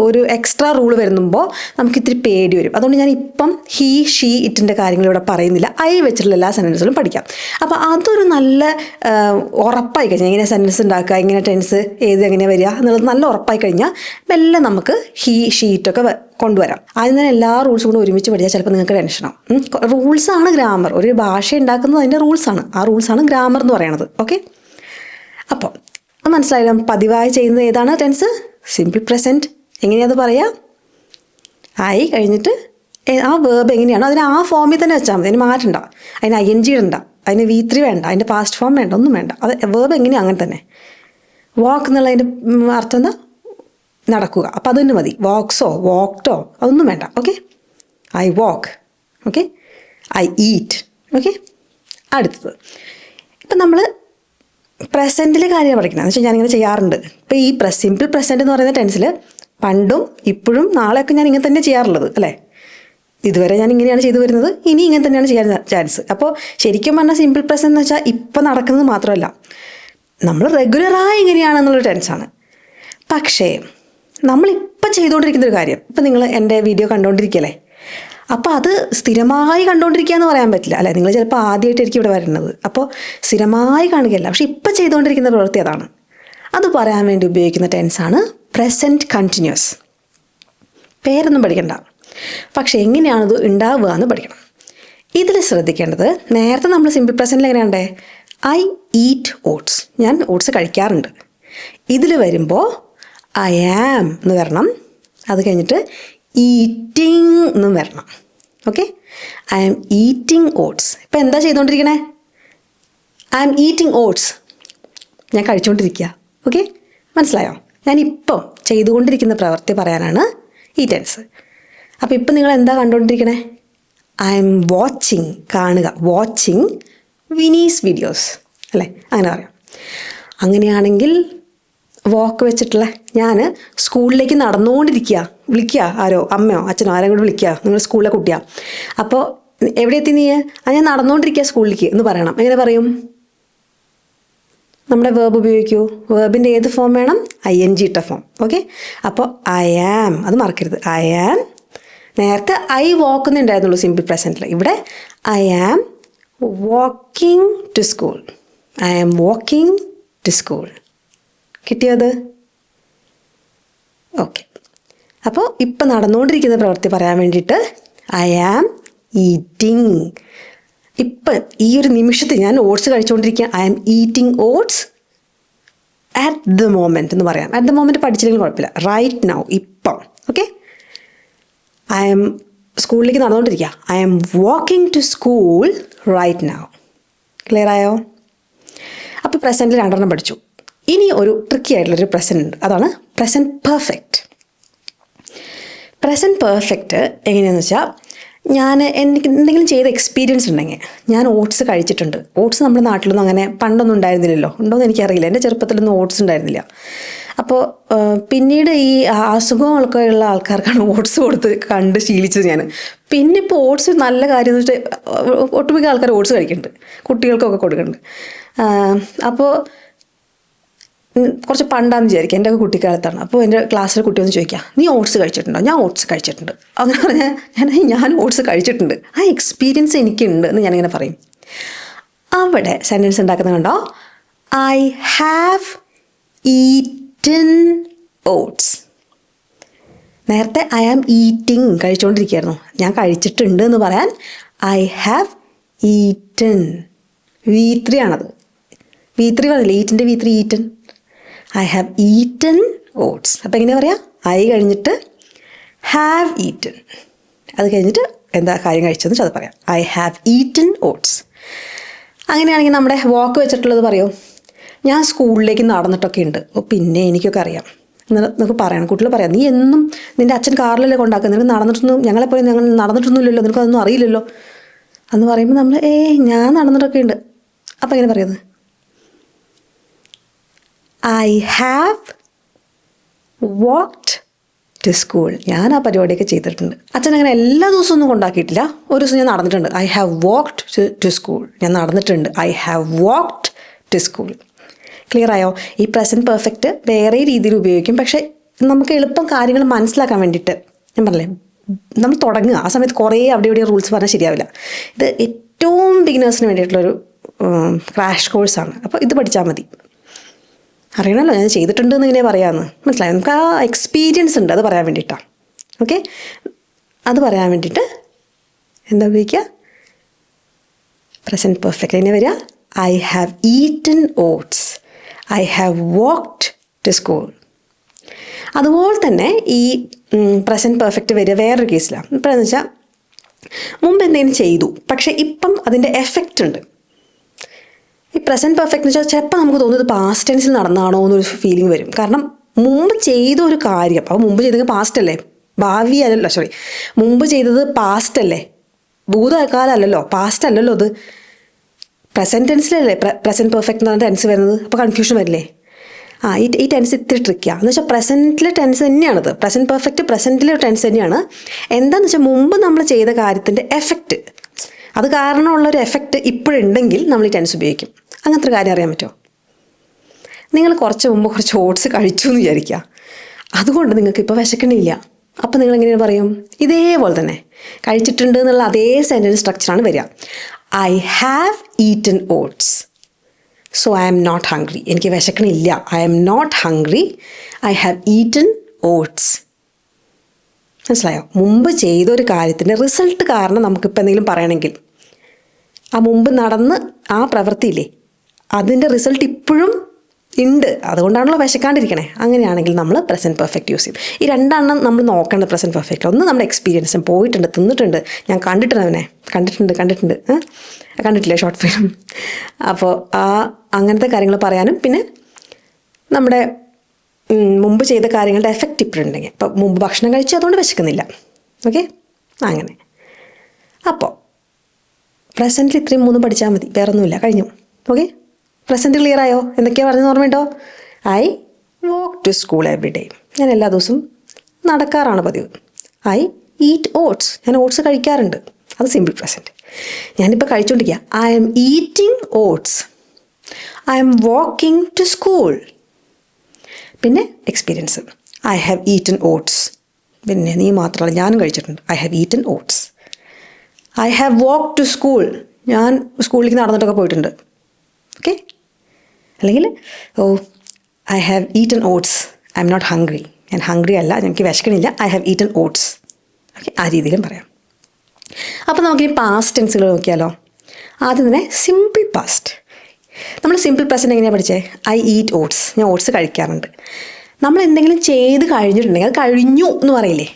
ഒരു എക്സ്ട്രാ റൂൾ വരുമ്പോൾ നമുക്ക് ഇത്തിരി പേടി വരും. അതുകൊണ്ട് ഞാൻ ഇപ്പം ഹീ ഷീ ഇറ്റിൻ്റെ കാര്യങ്ങൾ ഇവിടെ പറയുന്നില്ല. ഐ വെച്ചിട്ടുള്ള എല്ലാ സെൻറ്റൻസുകളും പഠിക്കാം. അപ്പോൾ അതൊരു നല്ല ഉറപ്പായി കഴിഞ്ഞാൽ, എങ്ങനെ സെൻറ്റൻസ് ഉണ്ടാക്കുക, എങ്ങനെ ടെൻസ് എങ്ങനെയാണ് വരിക എന്നുള്ളത് നല്ല ഉറപ്പായി കഴിഞ്ഞാൽ മെല്ലെ നമുക്ക് ഹീ ഷീറ്റൊക്കെ കൊണ്ടുവരാം. ആദ്യം തന്നെ എല്ലാ റൂൾസും കൂടെ ഒരുമിച്ച് പഠിച്ചാൽ ചിലപ്പോൾ നിങ്ങൾക്ക് ടെൻഷനാവും. റൂൾസാണ് ഗ്രാമർ. ഒരു ഭാഷ ഉണ്ടാക്കുന്നത് അതിൻ്റെ റൂൾസാണ്. ആ റൂൾസാണ് ഗ്രാമർ എന്ന് പറയണത്. ഓക്കെ. അപ്പോൾ മനസ്സിലായാലും പതിവായി ചെയ്യുന്നത് ഏതാണ്? Tense simple present. എങ്ങനെയാത് പറയാം? ഐ കഴിഞ്ഞിട്ട് ആ വേർബ് എങ്ങനെയാണോ അതിന് ആ ഫോമിൽ തന്നെ വെച്ചാൽ മതി. അതിന് മാറ്റണ്ട. അതിന് ING ഇടണ്ട, അതിന് V3 വേണ്ട, അതിൻ്റെ പാസ്റ്റ് ഫോം വേണ്ട, ഒന്നും വേണ്ട. അത് വേർബ് എങ്ങനെയാണ് അങ്ങനെ തന്നെ. വാക്ക് എന്നുള്ളതിൻ്റെ അർത്ഥം എന്താ? നടക്കുക. അപ്പോൾ അത് തന്നെ മതി. വാക്സോ വാക്ടോ അതൊന്നും വേണ്ട. Okay. I walk. Okay. I eat. Okay. അടുത്തത് ഇപ്പം നമ്മൾ പ്രസൻറ്റിലെ കാര്യമാണ് പഠിക്കുന്നത്. എന്ന് വെച്ചാൽ ഞാനിങ്ങനെ ചെയ്യാറുണ്ട്. ഇപ്പോൾ ഈ സിമ്പിൾ പ്രസൻറ്റ് എന്ന് പറയുന്ന ടെൻസിൽ പണ്ടും ഇപ്പോഴും നാളെയൊക്കെ ഞാൻ ഇങ്ങനെ തന്നെ ചെയ്യാറുള്ളത് അല്ലേ? ഇതുവരെ ഞാൻ ഇങ്ങനെയാണ് ചെയ്തു വരുന്നത്, ഇനി ഇങ്ങനെ തന്നെയാണ് ചെയ്യാൻ ചാൻസ്. അപ്പോൾ ശരിക്കും പറഞ്ഞാൽ സിമ്പിൾ പ്രസൻറ്റ് എന്ന് വെച്ചാൽ ഇപ്പം നടക്കുന്നത് മാത്രമല്ല, നമ്മൾ റെഗുലറായി ഇങ്ങനെയാണെന്നുള്ളൊരു ടെൻസാണ്. പക്ഷേ നമ്മളിപ്പോൾ ചെയ്തുകൊണ്ടിരിക്കുന്നൊരു കാര്യം, ഇപ്പം നിങ്ങൾ എൻ്റെ വീഡിയോ കണ്ടുകൊണ്ടിരിക്കുകയല്ലേ, അപ്പോൾ അത് സ്ഥിരമായി കണ്ടുകൊണ്ടിരിക്കുക എന്ന് പറയാൻ പറ്റില്ല അല്ലേ? നിങ്ങൾ ചിലപ്പോൾ ആദ്യമായിട്ടായിരിക്കും ഇവിടെ വരുന്നത്. അപ്പോൾ സ്ഥിരമായി കാണുകയല്ല, പക്ഷെ ഇപ്പോൾ ചെയ്തുകൊണ്ടിരിക്കുന്ന പ്രവൃത്തി അതാണ്. അത് പറയാൻ വേണ്ടി ഉപയോഗിക്കുന്ന ടെൻസാണ് പ്രസൻറ്റ് കണ്ടിന്യൂസ്. പേരൊന്നും പഠിക്കണ്ട, പക്ഷെ എങ്ങനെയാണത് ഉണ്ടാവുക എന്ന് പഠിക്കണം. ഇതിൽ ശ്രദ്ധിക്കേണ്ടത്, നേരത്തെ നമ്മൾ സിമ്പിൾ പ്രസൻറ്റിൽ എങ്ങനെയാണ്ടേ? ഐ ഈറ്റ് ഓട്സ്, ഞാൻ ഓട്സ് കഴിക്കാറുണ്ട്. ഇതിൽ വരുമ്പോൾ ഐ ആം എന്ന് വരണം. അത് കഴിഞ്ഞിട്ട് ഈറ്റിംഗ് എന്നും വരണം. Okay. I am eating oats. ഇപ്പം എന്താ ചെയ്തുകൊണ്ടിരിക്കണേ? ഐ ആം ഈറ്റിംഗ് ഓട്സ്, ഞാൻ കഴിച്ചുകൊണ്ടിരിക്കുക. ഓക്കെ. മനസ്സിലായോ? ഞാനിപ്പം ചെയ്തുകൊണ്ടിരിക്കുന്ന പ്രവൃത്തി പറയാനാണ് ഈ ടെൻസ്. അപ്പോൾ ഇപ്പം നിങ്ങൾ എന്താ കണ്ടുകൊണ്ടിരിക്കണേ? ഐ ആം വാച്ചിങ്, കാണുക. വാച്ചിങ് വിനീസ് വീഡിയോസ് അല്ലേ? അങ്ങനെ പറയാം. അങ്ങനെയാണെങ്കിൽ വാക്ക് വെച്ചിട്ടുള്ള ഞാൻ സ്കൂളിലേക്ക് നടന്നുകൊണ്ടിരിക്കുക, വിളിക്കുക, ആരോ അമ്മയോ അച്ഛനോ ആരും കൂടെ വിളിക്കുക, നിങ്ങൾ സ്കൂളിലെ കുട്ടിയാണ്. അപ്പോൾ എവിടെ എത്തി നീ? ഞാൻ നടന്നുകൊണ്ടിരിക്കുക സ്കൂളിലേക്ക് എന്ന് പറയണം. എങ്ങനെ പറയും? നമ്മുടെ വേർബ് ഉപയോഗിക്കൂ. വേർബിൻ്റെ ഏത് ഫോം വേണം? ING ഇട്ട ഫോം. ഓക്കെ. അപ്പോൾ ഐ ആം, അത് മറക്കരുത്. I am. നേരത്തെ ഐ വാക്ക് എന്നുണ്ടായിരുന്നുള്ളൂ സിമ്പിൾ പ്രസൻറ്റിൽ. ഇവിടെ I am walking to school. I am walking to school. കിട്ടിയത്? ഓക്കെ. അപ്പോൾ ഇപ്പം നടന്നുകൊണ്ടിരിക്കുന്ന പ്രവൃത്തി പറയാൻ വേണ്ടിയിട്ട് ഐ ആം ഈറ്റിംഗ്. ഇപ്പം ഈ ഒരു നിമിഷത്തിൽ ഞാൻ ഓട്സ് കഴിച്ചുകൊണ്ടിരിക്കുക. I am eating oats at the moment എന്ന് പറയാം. അറ്റ് ദ മൊമെൻറ്റ് പഠിച്ചില്ലെങ്കിലും കുഴപ്പമില്ല. റൈറ്റ് നൗ, ഇപ്പം. ഓക്കെ. ഐ ആം സ്കൂളിലേക്ക് നടന്നുകൊണ്ടിരിക്കുക. I am walking to school right now. Clear ആയോ? അപ്പോൾ പ്രസൻറ്റിൽ 2 പഠിച്ചു. ഇനി ഒരു ട്രിക്കി ആയിട്ടുള്ളൊരു പ്രസൻറ്റ് ഉണ്ട്. അതാണ് പ്രസൻറ്റ് പെർഫെക്റ്റ്. പ്രസൻറ്റ് പെർഫെക്റ്റ് എങ്ങനെയാണെന്ന് വെച്ചാൽ, എനിക്ക് എന്തെങ്കിലും ചെയ്ത എക്സ്പീരിയൻസ് ഉണ്ടെങ്കിൽ, ഞാൻ ഓട്സ് കഴിച്ചിട്ടുണ്ട്. ഓട്സ് നമ്മുടെ നാട്ടിലൊന്നും അങ്ങനെ പണ്ടൊന്നും ഉണ്ടായിരുന്നില്ലല്ലോ. ഉണ്ടോയെന്ന് എനിക്കറിയില്ല. എൻ്റെ ചെറുപ്പത്തിലൊന്നും ഓട്സ് ഉണ്ടായിരുന്നില്ല. അപ്പോൾ പിന്നീട് ഈ അസുഖങ്ങളൊക്കെ ഉള്ള ആൾക്കാർക്കാണ് ഓട്സ് കൊടുത്ത് കണ്ട് ശീലിച്ചത് ഞാൻ. പിന്നെ ഇപ്പോൾ ഓട്സ് നല്ല കാര്യം എന്ന് വെച്ചിട്ട് ഒട്ടുമിക്ക ആൾക്കാർ ഓട്സ് കഴിക്കുന്നുണ്ട്, കുട്ടികൾക്കൊക്കെ കൊടുക്കുന്നുണ്ട്. അപ്പോൾ കുറച്ച് പണ്ടാന്ന് വിചാരിക്കുക, എൻ്റെ ഒക്കെ കുട്ടിക്കാലത്താണ്. അപ്പോൾ എൻ്റെ ക്ലാസ്സിലെ കുട്ടി ഒന്ന് ചോദിക്കുക, നീ ഓട്സ് കഴിച്ചിട്ടുണ്ടോ? ഞാൻ ഓട്സ് കഴിച്ചിട്ടുണ്ട്. അങ്ങനെ പറഞ്ഞാൽ ഞാൻ ഓട്സ് കഴിച്ചിട്ടുണ്ട്, ആ എക്സ്പീരിയൻസ് എനിക്കുണ്ട് എന്ന് ഞാനിങ്ങനെ പറയും. അവിടെ സെൻറ്റൻസ് ഉണ്ടാക്കുന്നത് കണ്ടോ? I have eaten oats. നേരത്തെ ഐ ആം ഈറ്റിംഗ്, കഴിച്ചുകൊണ്ടിരിക്കുകയായിരുന്നു. ഞാൻ കഴിച്ചിട്ടുണ്ട് എന്ന് പറയാൻ ഐ ഹാവ് ഈറ്റൻ. V3 ആണത്. V3 പറഞ്ഞില്ലേ? ഈറ്റിൻ്റെ V3 eaten. I have eaten oats. അപ്പോൾ എങ്ങനെ പറയാം? ഐ കഴിഞ്ഞിട്ട് ഹാവ് ഈറ്റൻ, അത് കഴിഞ്ഞിട്ട് എന്താ കാര്യം കഴിച്ചതെന്ന് വെച്ചാൽ അത് പറയാം. I have eaten oats. അങ്ങനെയാണെങ്കിൽ നമ്മുടെ വാക്ക് വെച്ചിട്ടുള്ളത് പറയൂ. ഞാൻ സ്കൂളിലേക്ക് നടന്നിട്ടൊക്കെ ഉണ്ട്. പിന്നെ എനിക്കൊക്കെ അറിയാം. എന്നൊക്കെ പറയണം. കുട്ടികൾ പറയാം, നീ എന്നും നിൻ്റെ അച്ഛൻ കാറിലല്ലേ കൊണ്ടാക്കുക, നിനക്ക് ഞങ്ങളെപ്പോലെ ഞങ്ങൾ നടന്നിട്ടൊന്നുമില്ലല്ലോ, നിനക്കതൊന്നും അറിയില്ലല്ലോ എന്ന് പറയുമ്പോൾ നമ്മൾ ഞാൻ നടന്നിട്ടൊക്കെ ഉണ്ട്. അപ്പം എങ്ങനെ പറയുന്നത്? I have walked to school. ഞാൻ ആ പരിപാടിയൊക്കെ ചെയ്തിട്ടുണ്ട്. അച്ഛൻ അങ്ങനെ എല്ലാ ദിവസവും ഒന്നും കൊണ്ടാക്കിയിട്ടില്ല. ഒരു ദിവസം ഞാൻ നടന്നിട്ടുണ്ട്. I have walked to school. ഞാൻ നടന്നിട്ടുണ്ട്. I have walked to school. Clear ആയോ? ഈ പ്രസൻറ്റ് പെർഫെക്റ്റ് വേറെ രീതിയിൽ ഉപയോഗിക്കും. പക്ഷേ നമുക്ക് എളുപ്പം കാര്യങ്ങൾ മനസ്സിലാക്കാൻ വേണ്ടിയിട്ട് ഞാൻ പറഞ്ഞില്ലേ, നമ്മൾ തുടങ്ങുക ആ സമയത്ത് കുറേ അവിടെ ഇവിടെ റൂൾസ് പറഞ്ഞാൽ ശരിയാവില്ല. ഇത് ഏറ്റവും ബിഗിനേഴ്സിന് വേണ്ടിയിട്ടുള്ളൊരു ക്രാഷ് കോഴ്സാണ്. അപ്പോൾ ഇത് പഠിച്ചാൽ മതി. അറിയണമല്ലോ ഞാൻ ചെയ്തിട്ടുണ്ടെന്ന് ഇങ്ങനെ പറയാമെന്ന് മനസ്സിലായി. നമുക്ക് ആ എക്സ്പീരിയൻസ് ഉണ്ട്, അത് പറയാൻ വേണ്ടിയിട്ടാണ്. ഓക്കെ, അത് പറയാൻ വേണ്ടിയിട്ട് എന്താ ഉപയോഗിക്കുക? Present perfect. എങ്ങനെ വരിക? I have eaten oats. I have walked to school. അതുപോലെ തന്നെ ഈ പ്രസൻറ്റ് പെർഫെക്റ്റ് വരിക വേറൊരു കേസിലാണ്. ഇപ്പോൾ എന്ന് വെച്ചാൽ മുമ്പ് എന്തെങ്കിലും ചെയ്തു, പക്ഷേ ഇപ്പം അതിൻ്റെ എഫക്റ്റ് ഉണ്ട്. ഈ പ്രസൻറ്റ് പെർഫെക്റ്റ് എന്ന് വെച്ചാൽ ചിലപ്പോൾ നമുക്ക് തോന്നുന്നത് പാസ്റ്റ് ടെൻസിൽ നടന്നാണോ എന്നൊരു ഫീലിംഗ് വരും. കാരണം മുമ്പ് ചെയ്ത ഒരു കാര്യം, അപ്പോൾ മുമ്പ് ചെയ്തത് പാസ്റ്റ് അല്ലേ, ഭാവി അല്ലല്ലോ, മുമ്പ് ചെയ്തത് പാസ്റ്റ് അല്ലേ, ഭൂതകാലമല്ലല്ലോ, പാസ്റ്റ് അല്ലല്ലോ, അത് പ്രസൻറ്റ് ടെൻസിലല്ലേ പ്രസൻറ്റ് പെർഫെക്റ്റ് എന്ന് പറഞ്ഞ ടെൻസ് വരുന്നത്. അപ്പോൾ കൺഫ്യൂഷൻ വരില്ലേ? ഈ ടെൻസ് ഇത്തിരി ട്രിക്കിയാണ്. എന്ന് വെച്ചാൽ പ്രസൻറ്റിലെ ടെൻസ് തന്നെയാണത്. പ്രസൻറ്റ് പെർഫെക്റ്റ് പ്രസൻറ്റിലെ ടെൻസ് തന്നെയാണ്. എന്താണെന്ന് വെച്ചാൽ മുമ്പ് നമ്മൾ ചെയ്ത കാര്യത്തിൻ്റെ എഫക്റ്റ്, അത് കാരണമുള്ളൊരു എഫക്റ്റ് ഇപ്പോഴുണ്ടെങ്കിൽ നമ്മൾ ഈ ടെൻസ് ഉപയോഗിക്കും. അങ്ങനത്തെ ഒരു കാര്യം അറിയാൻ പറ്റുമോ? നിങ്ങൾ കുറച്ച് മുമ്പ് കുറച്ച് ഓട്സ് കഴിച്ചു എന്ന് വിചാരിക്കുക, അതുകൊണ്ട് നിങ്ങൾക്ക് ഇപ്പോൾ വിശക്കണില്ല. അപ്പോൾ നിങ്ങൾ എങ്ങനെയാണ് പറയും? ഇതേപോലെ തന്നെ കഴിച്ചിട്ടുണ്ട് എന്നുള്ള അതേ സെൻറ്റൻസ് സ്ട്രക്ചറാണ് വരിക. I have eaten oats, so I am not hungry. എനിക്ക് വിശക്കണില്ല. I am not hungry. I have eaten oats. മനസ്സിലായോ? മുമ്പ് ചെയ്തൊരു കാര്യത്തിൻ്റെ റിസൾട്ട് കാരണം നമുക്കിപ്പോൾ എന്തെങ്കിലും പറയണമെങ്കിൽ ആ മുമ്പ് നടന്ന് ആ പ്രവൃത്തിയില്ലേ, അതിൻ്റെ റിസൾട്ട് ഇപ്പോഴും ഉണ്ട്, അതുകൊണ്ടാണല്ലോ വിശക്കാണ്ടിരിക്കണേ. അങ്ങനെയാണെങ്കിൽ നമ്മൾ പ്രസൻറ്റ് പെർഫെക്റ്റ് യൂസ് ചെയ്യും. ഈ രണ്ടെണ്ണം നമ്മൾ നോക്കേണ്ടത് പ്രസൻറ്റ് പെർഫെക്റ്റ്. ഒന്ന് നമ്മുടെ എക്സ്പീരിയൻസും, പോയിട്ടുണ്ട്, തിന്നിട്ടുണ്ട്, ഞാൻ കണ്ടിട്ടുണ്ട്, അവനെ കണ്ടിട്ടില്ലേ ഷോർട്ട് ഫിലിം. അപ്പോൾ അങ്ങനത്തെ കാര്യങ്ങൾ പറയാനും, പിന്നെ നമ്മുടെ മുമ്പ് ചെയ്ത കാര്യങ്ങളുടെ എഫക്റ്റ് ഇപ്പോഴുണ്ടെങ്കിൽ, ഇപ്പോൾ മുമ്പ് ഭക്ഷണം കഴിച്ചു അതുകൊണ്ട് വിശക്കുന്നില്ല. ഓക്കെ, അങ്ങനെ. അപ്പോൾ പ്രസൻറ്റിൽ ഇത്രയും മൂന്നും പഠിച്ചാൽ മതി, വേറെ ഒന്നുമില്ല, കഴിഞ്ഞു. ഓക്കെ, പ്രസൻറ്റ് ക്ലിയർ ആയോ? എന്തൊക്കെയാണ് പറഞ്ഞതെന്ന് ഓർമ്മയുണ്ടോ? I walk to school every day. ഞാൻ എല്ലാ ദിവസവും നടക്കാറാണ് പതിവ്. I eat oats. ഞാൻ ഓട്സ് കഴിക്കാറുണ്ട്. അത് സിമ്പിൾ പ്രസൻറ്റ്. ഞാനിപ്പോൾ കഴിച്ചുകൊണ്ടിരിക്കുക. I am eating oats. I am walking to school. പിന്നെ experience. I have eaten oats. പിന്നെ നീ മാത്രമല്ല, ഞാനും കഴിച്ചിട്ടുണ്ട്. I have eaten oats. I have walk to school. ഞാൻ സ്കൂളിലേക്ക് നടന്നിട്ടൊക്കെ പോയിട്ടുണ്ട്. ഓക്കെ, അല്ലെങ്കിൽ I have eaten oats. I am not hungry. ഞാൻ ഹംഗ്രി അല്ല, എനിക്ക് വിശക്കണില്ല. I have eaten oats. Okay, ആ രീതിയിലും പറയാം. അപ്പോൾ നമുക്കിനി പാസ്റ്റ് ടെൻസുകൾ നോക്കിയാലോ? ആദ്യം തന്നെ സിമ്പിൾ പാസ്റ്റ്. നമ്മൾ സിമ്പിൾ പ്രസൻറ്റ് എങ്ങനെയാണ് പഠിച്ചത്? I eat oats. ഞാൻ ഓട്സ് കഴിക്കാറുണ്ട്. നമ്മൾ എന്തെങ്കിലും ചെയ്ത് കഴിഞ്ഞിട്ടുണ്ടെങ്കിൽ അത് കഴിഞ്ഞു എന്ന് പറയില്ലേ,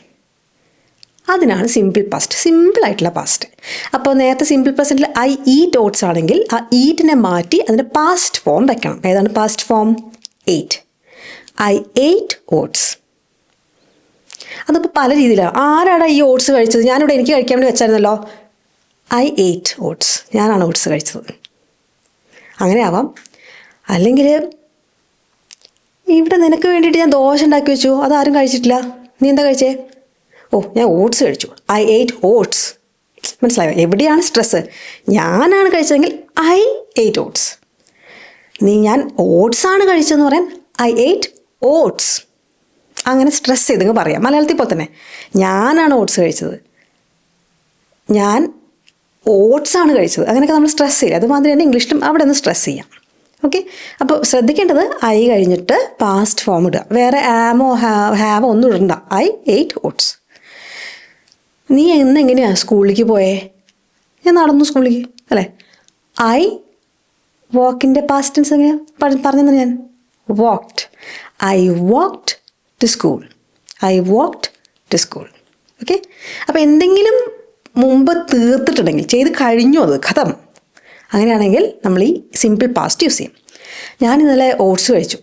അതിനാണ് സിമ്പിൾ പാസ്റ്റ്, സിമ്പിളായിട്ടുള്ള പാസ്റ്റ്. അപ്പോൾ നേരത്തെ സിമ്പിൾ പ്രസൻറ്റിൽ ഐ ഈറ്റ് ഓട്സ് ആണെങ്കിൽ ആ ഈറ്റിനെ മാറ്റി അതിൻ്റെ പാസ്റ്റ് ഫോം വെക്കണം. ഏതാണ് past form? Eight. I ate oats. അതിപ്പോൾ പല രീതിയിലാണ്. ആരാണ് ഈ ഓട്സ് കഴിച്ചത്? ഞാനിവിടെ എനിക്ക് കഴിക്കാൻ വേണ്ടി വെച്ചായിരുന്നല്ലോ. I ate oats. ഞാനാണ് ഓട്സ് കഴിച്ചത്. അങ്ങനെ ആവാം. അല്ലെങ്കിൽ ഇവിടെ നിനക്ക് വേണ്ടിയിട്ട് ഞാൻ ദോശ ഉണ്ടാക്കി വെച്ചു, അതാരും കഴിച്ചിട്ടില്ല, നീ എന്താ കഴിച്ചേ? ഞാൻ ഓട്സ് കഴിച്ചു. I ate oats. മനസ്സിലായോ? എവിടെയാണ് സ്ട്രെസ്സ്? ഞാനാണ് കഴിച്ചതെങ്കിൽ ഐ എയ്റ്റ് ഓട്സ്. ഞാൻ ഓട്സാണ് കഴിച്ചതെന്ന് പറയാൻ ഐ എയ്റ്റ് ഓട്സ്. അങ്ങനെ സ്ട്രെസ് ചെയ്തെങ്കിൽ പറയാം. മലയാളത്തിൽ പോലെ തന്നെ ഞാനാണ് ഓട്സ് കഴിച്ചത്, ഞാൻ ഓട്സാണ് കഴിച്ചത്, അങ്ങനെയൊക്കെ നമ്മൾ സ്ട്രെസ് ചെയ്യില്ല. അതുമാതിരി തന്നെ ഇംഗ്ലീഷിലും അവിടെ ഒന്ന് സ്ട്രെസ് ചെയ്യാം. ഓക്കെ, അപ്പോൾ ശ്രദ്ധിക്കേണ്ടത് ഐ കഴിഞ്ഞിട്ട് പാസ്റ്റ് ഫോം ഇടുക. വേറെ ആമോ ഹാവോ ഒന്നും ഇടണ്ട. I ate oats. നീ എങ്ങനെയാണ് സ്കൂളിലേക്ക് പോയേ? ഞാൻ നടന്നു സ്കൂളിലേക്ക്, അല്ലേ? ഐ വാക്കിൻ്റെ പാസ്റ്റ് ടെൻസ് എങ്ങനെയാണ് പറഞ്ഞത്? ഞാൻ walked. I walked to school. I walked to school. Okay, അപ്പോൾ എന്തെങ്കിലും മുമ്പ് തീർത്തിട്ടുണ്ടെങ്കിൽ, ചെയ്ത് കഴിഞ്ഞു, അത് കഥം, അങ്ങനെയാണെങ്കിൽ നമ്മൾ ഈ സിമ്പിൾ പാസ്റ്റ് യൂസ് ചെയ്യും. ഞാൻ ഇന്നലെ ഓട്സ് കഴിച്ചു.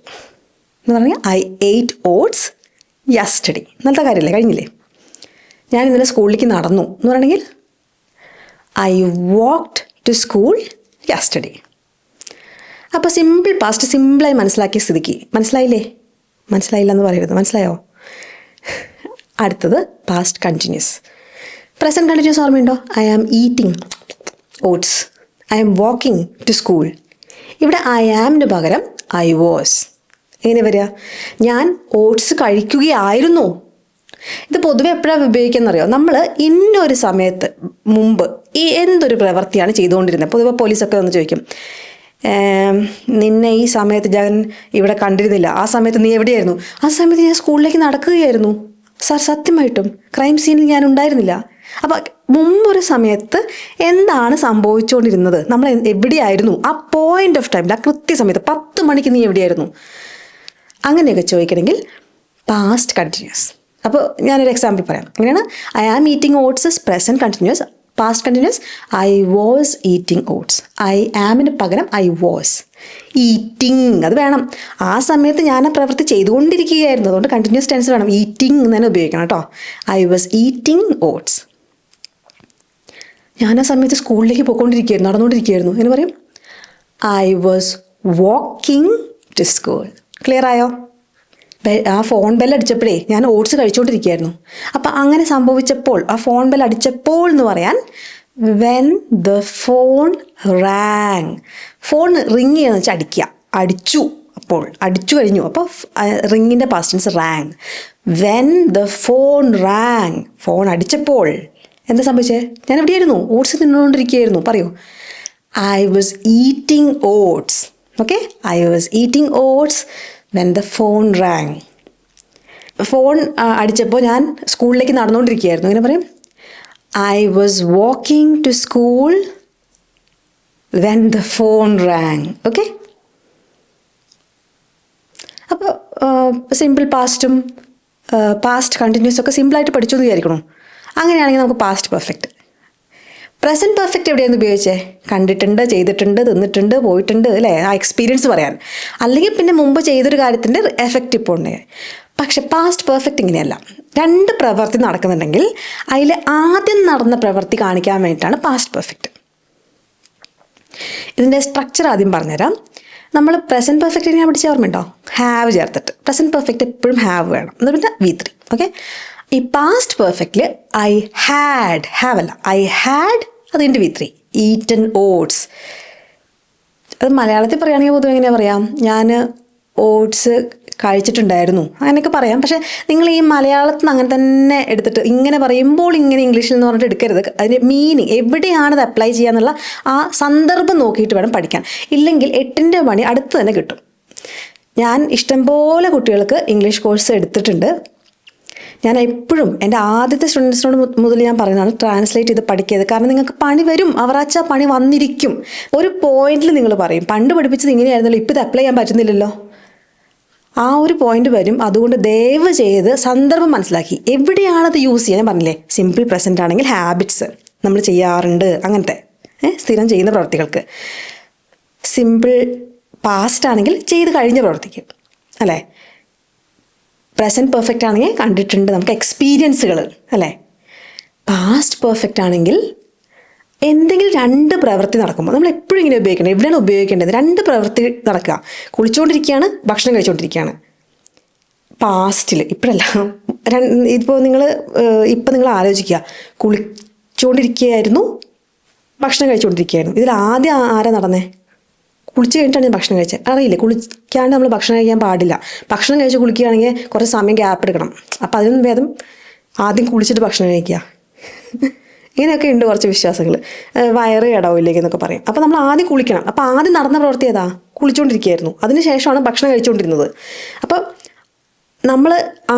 എന്ന് പറഞ്ഞാൽ ഐ എയ്റ്റ് ഓട്സ് യെസ്റ്റർഡേ. ഇന്നലത്തെ കാര്യമല്ലേ, കഴിഞ്ഞില്ലേ. ഞാൻ ഇന്നലെ സ്കൂളിലേക്ക് നടന്നു എന്ന് പറയണമെങ്കിൽ I walked to school yesterday. അപ്പോൾ സിമ്പിൾ പാസ്റ്റ് സിമ്പിളായി മനസ്സിലാക്കിയ സ്ഥിതിക്ക് മനസ്സിലായില്ലേ? മനസ്സിലായില്ല എന്ന് പറയരുത്, മനസ്സിലായോ? അടുത്തത് പാസ്റ്റ് കണ്ടിന്യൂസ്. പ്രസൻറ്റ് കണ്ടിന്യൂസ് ഓർമ്മയുണ്ടോ? I am eating oats, I am walking to school. ഇവിടെ ഐ ആമിന് പകരം ഐ വാസ്. എങ്ങനെ വരിക? ഞാൻ ഓട്സ് കഴിക്കുകയായിരുന്നു. ഇത് പൊതുവെ എപ്പോഴാണ് ഉപയോഗിക്കുന്നറിയോ? നമ്മൾ ഇന്നൊരു സമയത്ത് മുമ്പ് ഈ എന്തൊരു പ്രവൃത്തിയാണ് ചെയ്തുകൊണ്ടിരുന്നത്. പൊതുവെ പോലീസൊക്കെ വന്ന് ചോദിക്കും, നിന്നെ ഈ സമയത്ത് ഞാൻ ഇവിടെ കണ്ടിരുന്നില്ല, ആ സമയത്ത് നീ എവിടെയായിരുന്നു? ആ സമയത്ത് ഞാൻ സ്കൂളിലേക്ക് നടക്കുകയായിരുന്നു സാർ, സത്യമായിട്ടും ക്രൈം സീനിൽ ഞാൻ ഉണ്ടായിരുന്നില്ല. അപ്പോൾ മുമ്പൊരു സമയത്ത് എന്താണ് സംഭവിച്ചുകൊണ്ടിരുന്നത്, നമ്മൾ എവിടെയായിരുന്നു, ആ പോയിന്റ് ഓഫ് ടൈമിൽ, ആ കൃത്യസമയത്ത് 10 മണിക്ക് നീ എവിടെയായിരുന്നു, അങ്ങനെയൊക്കെ ചോദിക്കണമെങ്കിൽ പാസ്റ്റ് കണ്ടിന്യൂസ്. അപ്പോൾ ഞാനൊരു എക്സാമ്പിൾ പറയാം. എങ്ങനെയാണ്? I am eating oats is present continuous. Past continuous I was eating oats. I ആമിന് പകരം ഐ വാസ് ഈറ്റിംഗ്. അത് വേണം. ആ സമയത്ത് ഞാൻ ആ പ്രവൃത്തി ചെയ്തുകൊണ്ടിരിക്കുകയായിരുന്നു, അതുകൊണ്ട് കണ്ടിന്യൂസ് ടെൻസ് വേണം. ഈറ്റിംഗ് എന്ന് തന്നെ ഉപയോഗിക്കണം കേട്ടോ. I was eating oats. ഞാൻ ആ സമയത്ത് സ്കൂളിലേക്ക് പോയിക്കൊണ്ടിരിക്കുകയായിരുന്നു, നടന്നുകൊണ്ടിരിക്കുകയായിരുന്നു എന്ന് പറയും I was walking to school. Clear ആയോ? ആ ഫോൺ ബെല്ലടിച്ചപ്പോഴേ ഞാൻ ഓട്സ് കഴിച്ചുകൊണ്ടിരിക്കുകയായിരുന്നു. അപ്പം അങ്ങനെ സംഭവിച്ചപ്പോൾ, ആ ഫോൺ ബെല്ലടിച്ചപ്പോൾ എന്ന് പറയാൻ when the phone rang. Phone ring ചെയ്യുന്ന വെച്ചാൽ അടിക്കുക, അടിച്ചു, അപ്പോൾ അടിച്ചു കഴിഞ്ഞു. അപ്പോൾ റിങ്ങിൻ്റെ past tense rang. When the phone rang, phone അടിച്ചപ്പോൾ എന്താ സംഭവിച്ചേ? ഞാൻ എവിടെയായിരുന്നു? ഓട്സ് തിന്നുകൊണ്ടിരിക്കുകയായിരുന്നു. പറയൂ, I was eating oats. Okay, I was eating oats when the phone rang. Phone അടിച്ചപ്പോൾ ഞാൻ സ്കൂളിലേക്ക് നടന്നുകൊണ്ടിരിക്കുകയായിരുന്നു. ഇങ്ങനെ പറയും I was walking to school when the phone rang. Okay, അപ്പോൾ സിമ്പിൾ പാസ്റ്റും പാസ്റ്റ് കണ്ടിന്യൂസ് ഒക്കെ സിമ്പിളായിട്ട് പഠിച്ചു എന്ന് വിചാരിക്കണോ? അങ്ങനെയാണെങ്കിൽ നമുക്ക് പാസ്റ്റ് പെർഫെക്റ്റ്. പ്രസൻറ്റ് പെർഫെക്റ്റ് എവിടെയാണ് ഉപയോഗിച്ചേ? കണ്ടിട്ടുണ്ട്, ചെയ്തിട്ടുണ്ട്, തിന്നിട്ടുണ്ട്, പോയിട്ടുണ്ട്, അല്ലേ? ആ എക്സ്പീരിയൻസ് പറയാൻ. അല്ലെങ്കിൽ പിന്നെ മുമ്പ് ചെയ്തൊരു കാര്യത്തിൻ്റെ എഫക്റ്റ് ഇപ്പോൾ ഉണ്ട്. പക്ഷെ പാസ്റ്റ് പെർഫെക്റ്റ് ഇങ്ങനെയല്ല. 2 പ്രവൃത്തി നടക്കുന്നുണ്ടെങ്കിൽ അതിൽ ആദ്യം നടന്ന പ്രവൃത്തി കാണിക്കാൻ വേണ്ടിയിട്ടാണ് പാസ്റ്റ് പെർഫെക്റ്റ്. ഇതിൻ്റെ സ്ട്രക്ചർ ആദ്യം പറഞ്ഞുതരാം. നമ്മൾ പ്രസൻറ്റ് പെർഫെക്റ്റ് എങ്ങനെയാണ് പഠിച്ച ഓർമ്മയുണ്ടോ? ഹാവ് ചേർത്തിട്ട്. പ്രസൻറ്റ് പെർഫെക്റ്റ് എപ്പോഴും ഹാവ് വേണം. എന്നിട്ട് പിന്നെ V3. ഓക്കെ, ഈ പാസ്റ്റ് പെർഫെക്റ്റിൽ ഐ ഹാഡ്, ഹാവ് അല്ല, ഐ ഹാഡ്, അതിൻ്റെ V3 ഈറ്റൻ ഓട്സ്. അത് മലയാളത്തിൽ പറയുകയാണെങ്കിൽ പൊതുവെ എങ്ങനെയാണ് പറയാം? ഞാൻ ഓട്സ് കഴിച്ചിട്ടുണ്ടായിരുന്നു, അങ്ങനെയൊക്കെ പറയാം. പക്ഷേ നിങ്ങൾ ഈ മലയാളത്തിൽ നിന്ന് അങ്ങനെ തന്നെ എടുത്തിട്ട് ഇങ്ങനെ പറയുമ്പോൾ ഇങ്ങനെ ഇംഗ്ലീഷിൽ എന്ന് പറഞ്ഞിട്ട് എടുക്കരുത്. അതിൻ്റെ മീനിങ് എവിടെയാണത് അപ്ലൈ ചെയ്യാന്നുള്ള ആ സന്ദർഭം നോക്കിയിട്ട് വേണം പഠിക്കാൻ. ഇല്ലെങ്കിൽ 8ൻ്റെ പണി അടുത്ത് തന്നെ കിട്ടും. ഞാൻ ഇഷ്ടംപോലെ കുട്ടികൾക്ക് ഇംഗ്ലീഷ് കോഴ്സ് എടുത്തിട്ടുണ്ട്. ഞാൻ എപ്പോഴും എൻ്റെ ആദ്യത്തെ സ്റ്റുഡൻസിനോട് മുതൽ ഞാൻ പറയുന്നതാണ് ട്രാൻസ്ലേറ്റ് ചെയ്ത് പഠിക്കരുത്. കാരണം നിങ്ങൾക്ക് പണി വരും, അവറാച്ച പണി വന്നിരിക്കും. ഒരു പോയിന്റിൽ നിങ്ങൾ പറയും പണ്ട് പഠിപ്പിച്ചത് ഇങ്ങനെയായിരുന്നല്ലോ, ഇപ്പോൾ ഇത് അപ്ലൈ ചെയ്യാൻ പറ്റുന്നില്ലല്ലോ. ആ ഒരു പോയിന്റ് വരും. അതുകൊണ്ട് ദയവ് ചെയ്ത് സന്ദർഭം മനസ്സിലാക്കി എവിടെയാണത് യൂസ് ചെയ്യാൻ പറഞ്ഞില്ലേ. സിമ്പിൾ പ്രസൻറ്റ് ആണെങ്കിൽ ഹാബിറ്റ്സ് നമ്മൾ ചെയ്യാറുണ്ട്, അങ്ങനത്തെ സ്ഥിരം ചെയ്യുന്ന പ്രവർത്തികൾക്ക്. സിമ്പിൾ പാസ്റ്റ് ആണെങ്കിൽ ചെയ്ത് കഴിഞ്ഞ പ്രവർത്തിക്ക്, അല്ലേ? പ്രസൻറ്റ് പെർഫെക്റ്റ് ആണെങ്കിൽ കണ്ടിട്ടുണ്ട്, നമുക്ക് എക്സ്പീരിയൻസുകൾ, അല്ലേ? പാസ്റ്റ് പെർഫെക്റ്റ് ആണെങ്കിൽ എന്തെങ്കിലും 2 പ്രവൃത്തി നടക്കുമ്പോൾ നമ്മൾ എപ്പോഴും ഇങ്ങനെ ഉപയോഗിക്കണം. എവിടെയാണ് ഉപയോഗിക്കേണ്ടത്? 2 പ്രവൃത്തി നടക്കുക. കുളിച്ചുകൊണ്ടിരിക്കുകയാണ്, ഭക്ഷണം കഴിച്ചുകൊണ്ടിരിക്കുകയാണ്. പാസ്റ്റിൽ ഇപ്പോഴല്ല, ഇപ്പോൾ നിങ്ങൾ ആലോചിക്കുക, കുളിച്ചുകൊണ്ടിരിക്കുകയായിരുന്നു, ഭക്ഷണം കഴിച്ചുകൊണ്ടിരിക്കുകയായിരുന്നു. ഇതിൽ ആദ്യം ആരാ നടന്നേ? കുളിച്ച് കഴിഞ്ഞിട്ടാണ് ഞാൻ ഭക്ഷണം കഴിച്ചത്. അറിയില്ലേ, കുളിക്കാണ്ട് നമ്മൾ ഭക്ഷണം കഴിക്കാൻ പാടില്ല. ഭക്ഷണം കഴിച്ച് കുളിക്കുകയാണെങ്കിൽ കുറച്ച് സമയം ഗ്യാപ്പ് എടുക്കണം. അപ്പോൾ അതിനൊന്നും ഭേദം ആദ്യം കുളിച്ചിട്ട് ഭക്ഷണം കഴിക്കുക. ഇങ്ങനെയൊക്കെ ഉണ്ട് കുറച്ച് വിശ്വാസങ്ങൾ. വയറ് ഇടവില്ലേക്ക് എന്നൊക്കെ പറയും. അപ്പോൾ നമ്മൾ ആദ്യം കുളിക്കണം. അപ്പോൾ ആദ്യം നടന്ന പ്രവൃത്തി ഏതാ? കുളിച്ചുകൊണ്ടിരിക്കുകയായിരുന്നു. അതിന് ശേഷമാണ് ഭക്ഷണം കഴിച്ചുകൊണ്ടിരുന്നത്. അപ്പോൾ നമ്മൾ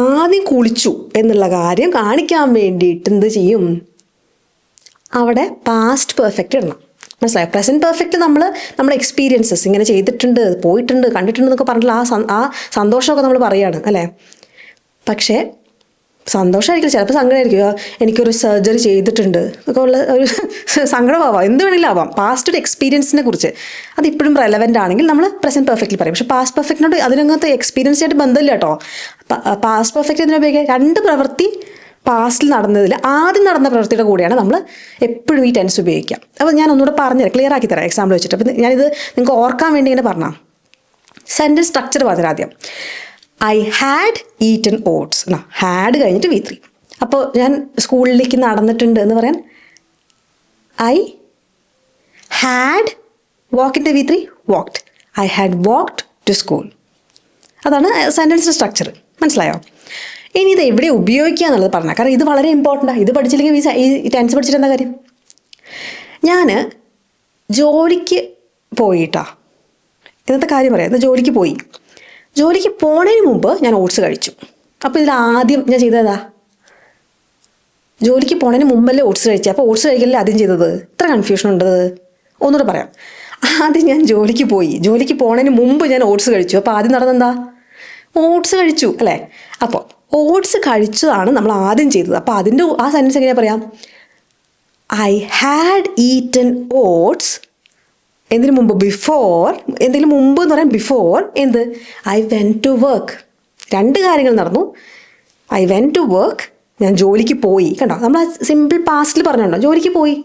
ആദ്യം കുളിച്ചു എന്നുള്ള കാര്യം കാണിക്കാൻ വേണ്ടിയിട്ട് എന്ത് ചെയ്യും? അവിടെ പാസ്റ്റ് പെർഫെക്റ്റ് ഇടണം. മനസ്സിലായോ? പ്രസൻറ്റ് പെർഫെക്റ്റ് നമ്മുടെ എക്സ്പീരിയൻസസ് ഇങ്ങനെ ചെയ്തിട്ടുണ്ട്, പോയിട്ടുണ്ട്, കണ്ടിട്ടുണ്ട് എന്നൊക്കെ പറഞ്ഞിട്ടുള്ള ആ സന്തോഷമൊക്കെ നമ്മൾ പറയുകയാണ്, അല്ലേ? പക്ഷേ സന്തോഷമായിരിക്കും, ചിലപ്പോൾ സങ്കടമായിരിക്കും, എനിക്കൊരു സർജറി ചെയ്തിട്ടുണ്ട് ഒക്കെ ഉള്ള ഒരു സങ്കടമാവാം, എന്ത് വേണമെങ്കിലും ആവാം. പാസ്റ്റ് ഒരു എക്സ്പീരിയൻസിനെ കുറിച്ച് അത് ഇപ്പോഴും റെലവൻ്റ് ആണെങ്കിൽ നമ്മൾ പ്രസൻറ്റ് പെർഫെക്റ്റ്ലി പറയും. പക്ഷേ പാസ്റ്റ് പെർഫെക്റ്റിനോട് അതിനകത്ത് എക്സ്പീരിയൻസ് ആയിട്ട് ബന്ധമില്ല കേട്ടോ. പാസ്റ്റ് പെർഫെക്റ്റ് എന്തിനാ ഉപയോഗിക്കുക? രണ്ട് പ്രവൃത്തി പാസ്റ്റിൽ നടന്നതിൽ ആദ്യം നടന്ന പ്രവൃത്തിയുടെ കൂടെയാണ് നമ്മൾ എപ്പോഴും ഈ ടെൻസ് ഉപയോഗിക്കുക. അപ്പോൾ ഞാൻ ഒന്നുകൂടെ പറഞ്ഞുതരാം, ക്ലിയർ ആക്കി തരാം എക്സാമ്പിൾ വെച്ചിട്ട്. അപ്പോൾ ഞാനിത് നിങ്ങൾക്ക് ഓർക്കാൻ വേണ്ടി ഇങ്ങനെ പറഞ്ഞാൽ സെൻറ്റൻസ് സ്ട്രക്ചർ പറഞ്ഞാൽ ആദ്യം ഐ ഹാഡ് ഈറ്റൻ ഓട്സ് എന്നാ, ഹാഡ് കഴിഞ്ഞിട്ട് V3. അപ്പോൾ ഞാൻ സ്കൂളിലേക്ക് നടന്നിട്ടുണ്ട് എന്ന് പറയാൻ ഐ ഹാഡ് വാക്കിൻ്റെ V3 walked. I had walked to school. അതാണ് സെൻറ്റൻസിൻ്റെ സ്ട്രക്ചർ. മനസ്സിലായോ? ഇനി ഇത് എവിടെ ഉപയോഗിക്കുക എന്നുള്ളത് പറഞ്ഞാൽ, കാരണം ഇത് വളരെ ഇമ്പോർട്ടൻ്റാണ്. ഇത് പഠിച്ചില്ലെങ്കിൽ ഈ ടെൻസ് പഠിച്ചിട്ട് എന്താ കാര്യം? ഞാൻ ജോലിക്ക് പോയിട്ടാ, ഇന്നത്തെ കാര്യം പറയാം. ഇന്ന് ജോലിക്ക് പോയി, ജോലിക്ക് പോണതിന് മുമ്പ് ഞാൻ ഓട്സ് കഴിച്ചു. അപ്പോൾ ഇതിൽ ആദ്യം ഞാൻ ചെയ്തതാ, ജോലിക്ക് പോണതിന് മുമ്പല്ലേ ഓട്സ് കഴിച്ചത്. അപ്പോൾ ഓട്സ് കഴിക്കലല്ലേ ആദ്യം ചെയ്തത്? ഇത്ര കൺഫ്യൂഷൻ ഉണ്ടത്. ഒന്നുകൂടെ പറയാം. ആദ്യം ഞാൻ ജോലിക്ക് പോയി, ജോലിക്ക് പോണതിന് മുമ്പ് ഞാൻ ഓട്സ് കഴിച്ചു. അപ്പോൾ ആദ്യം നടന്നെന്താ? ഓട്സ് കഴിച്ചു അല്ലേ? അപ്പോൾ ഓട്സ് കഴിച്ചതാണ് നമ്മൾ ആദ്യം ചെയ്തത്. അപ്പോൾ അതിൻ്റെ ആ സെൻറ്റൻസ് എങ്ങനെയാ പറയാം? ഐ ഹാഡ് ഈറ്റൻ ഓട്സ് എന്തിനു മുമ്പ്? ബിഫോർ. എന്തെങ്കിലും മുമ്പ് എന്ന് പറയാൻ ബിഫോർ എന്ത്? I went to work. രണ്ട് കാര്യങ്ങൾ നടന്നു. ഐ വെൻറ്റ് ടു വർക്ക്, ഞാൻ ജോലിക്ക് പോയി. കണ്ടോ, നമ്മൾ സിമ്പിൾ പാസ്റ്റിൽ പറഞ്ഞുണ്ടോ, ജോലിക്ക് പോയി.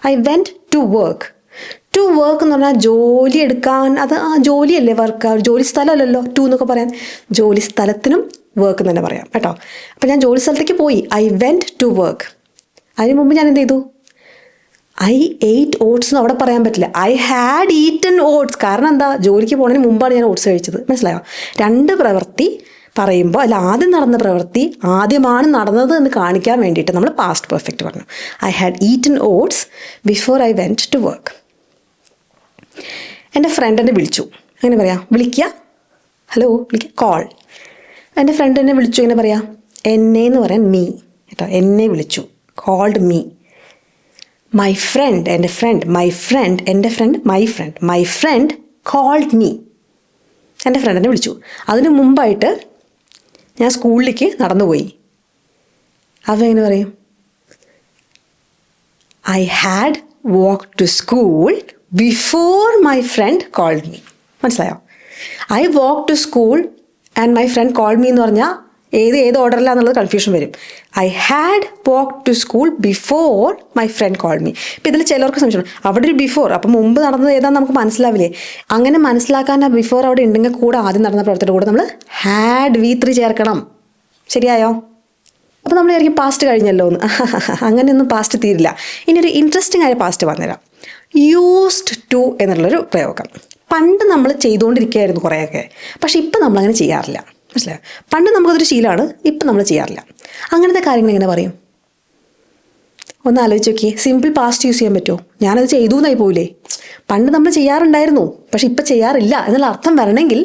I went to work. To work എന്ന് പറഞ്ഞാൽ ജോലി എടുക്കാൻ, അത് ആ ജോലിയല്ലേ വർക്ക്, ജോലി സ്ഥലമല്ലല്ലോ ടു എന്നൊക്കെ പറയാൻ. ജോലി സ്ഥലത്തിനും വർക്ക് എന്ന് തന്നെ പറയാം കേട്ടോ. അപ്പോൾ ഞാൻ ജോലി സ്ഥലത്തേക്ക് പോയി, ഐ വെൻറ്റ് ടു വർക്ക്. അതിന് മുമ്പ് ഞാൻ എന്ത് ചെയ്തു? ഐ എയ്റ്റ് ഓട്സ് എന്ന് അവിടെ പറയാൻ പറ്റില്ല, ഐ ഹാഡ് ഈറ്റൻ ഓട്സ്. കാരണം എന്താ? ജോലിക്ക് പോകുന്നതിന് മുമ്പാണ് ഞാൻ ഓട്സ് കഴിച്ചത്. മനസ്സിലായോ? രണ്ട് പ്രവൃത്തി പറയുമ്പോൾ അല്ല, ആദ്യം നടന്ന പ്രവൃത്തി ആദ്യമാണ് നടന്നത് എന്ന് കാണിക്കാൻ വേണ്ടിയിട്ട് നമ്മൾ പാസ്റ്റ് പെർഫെക്റ്റ് പറഞ്ഞു. I had eaten oats before I went to work. എൻ്റെ ഫ്രണ്ട് എന്നെ വിളിച്ചു. അങ്ങനെ പറയാം, വിളിക്കുക, ഹലോ വിളിക്കുക, കോൾ. എൻ്റെ ഫ്രണ്ട് എന്നെ വിളിച്ചു, എങ്ങനെ പറയാം? എന്നെ എന്ന് പറയാൻ മീ കേട്ടോ. എന്നെ വിളിച്ചു, കോൾഡ് മീ. മൈ ഫ്രണ്ട്, എൻ്റെ ഫ്രണ്ട്, മൈ ഫ്രണ്ട്, എൻ്റെ friend, my friend, my friend called me. എൻ്റെ ഫ്രണ്ട് എന്നെ വിളിച്ചു. അതിന് മുമ്പായിട്ട് ഞാൻ സ്കൂളിലേക്ക് നടന്നുപോയി. അപ്പോൾ എങ്ങനെ പറയും? I had walk to school before my friend called me. മനസ്സിലായോ? I walk to school and my friend called me എന്ന് പറഞ്ഞാൽ ഏത് ഓർഡറിലാണെന്നുള്ളത് കൺഫ്യൂഷൻ വരും. I had walk to school before my friend called me. ഇപ്പം ഇതിൽ ചിലർക്ക് സംശയം, അവിടെ ഒരു ബിഫോർ, അപ്പം മുമ്പ് നടന്നത് ഏതാണെന്ന് നമുക്ക് മനസ്സിലാവില്ലേ? അങ്ങനെ മനസ്സിലാക്കാൻ ആ ബിഫോർ അവിടെ ഉണ്ടെങ്കിൽ കൂടെ ആദ്യം നടന്ന പ്രവർത്തനയുടെ കൂടെ നമ്മൾ ഹാഡ് V3 ചേർക്കണം. ശരിയായോ? അപ്പോൾ നമ്മൾ വിചാരിക്കും പാസ്റ്റ് കഴിഞ്ഞല്ലോ എന്ന്. അങ്ങനെയൊന്നും പാസ്റ്റ് തീരില്ല. ഇനി ഒരു ഇൻട്രസ്റ്റിംഗ് ആയ പാസ്റ്റ് പറഞ്ഞുതരാം. യൂസ്ഡ് ടു എന്നുള്ളൊരു പ്രയോഗം പണ്ട് നമ്മൾ ചെയ്തുകൊണ്ടിരിക്കുകയായിരുന്നു കുറേയൊക്കെ, പക്ഷെ ഇപ്പം നമ്മളങ്ങനെ ചെയ്യാറില്ല. മനസ്സിലായോ? പണ്ട് നമുക്കതൊരു ശീലമാണ്, ഇപ്പം നമ്മൾ ചെയ്യാറില്ല. അങ്ങനത്തെ കാര്യങ്ങൾ എങ്ങനെ പറയും? ഒന്ന് ആലോചിച്ച് നോക്കിയേ. സിമ്പിൾ പാസ്റ്റ് യൂസ് ചെയ്യാൻ പറ്റുമോ? ഞാനത് ചെയ്തു എന്നായി പോയില്ലേ? പണ്ട് നമ്മൾ ചെയ്യാറുണ്ടായിരുന്നു, പക്ഷെ ഇപ്പം ചെയ്യാറില്ല എന്നുള്ള അർത്ഥം വരണമെങ്കിൽ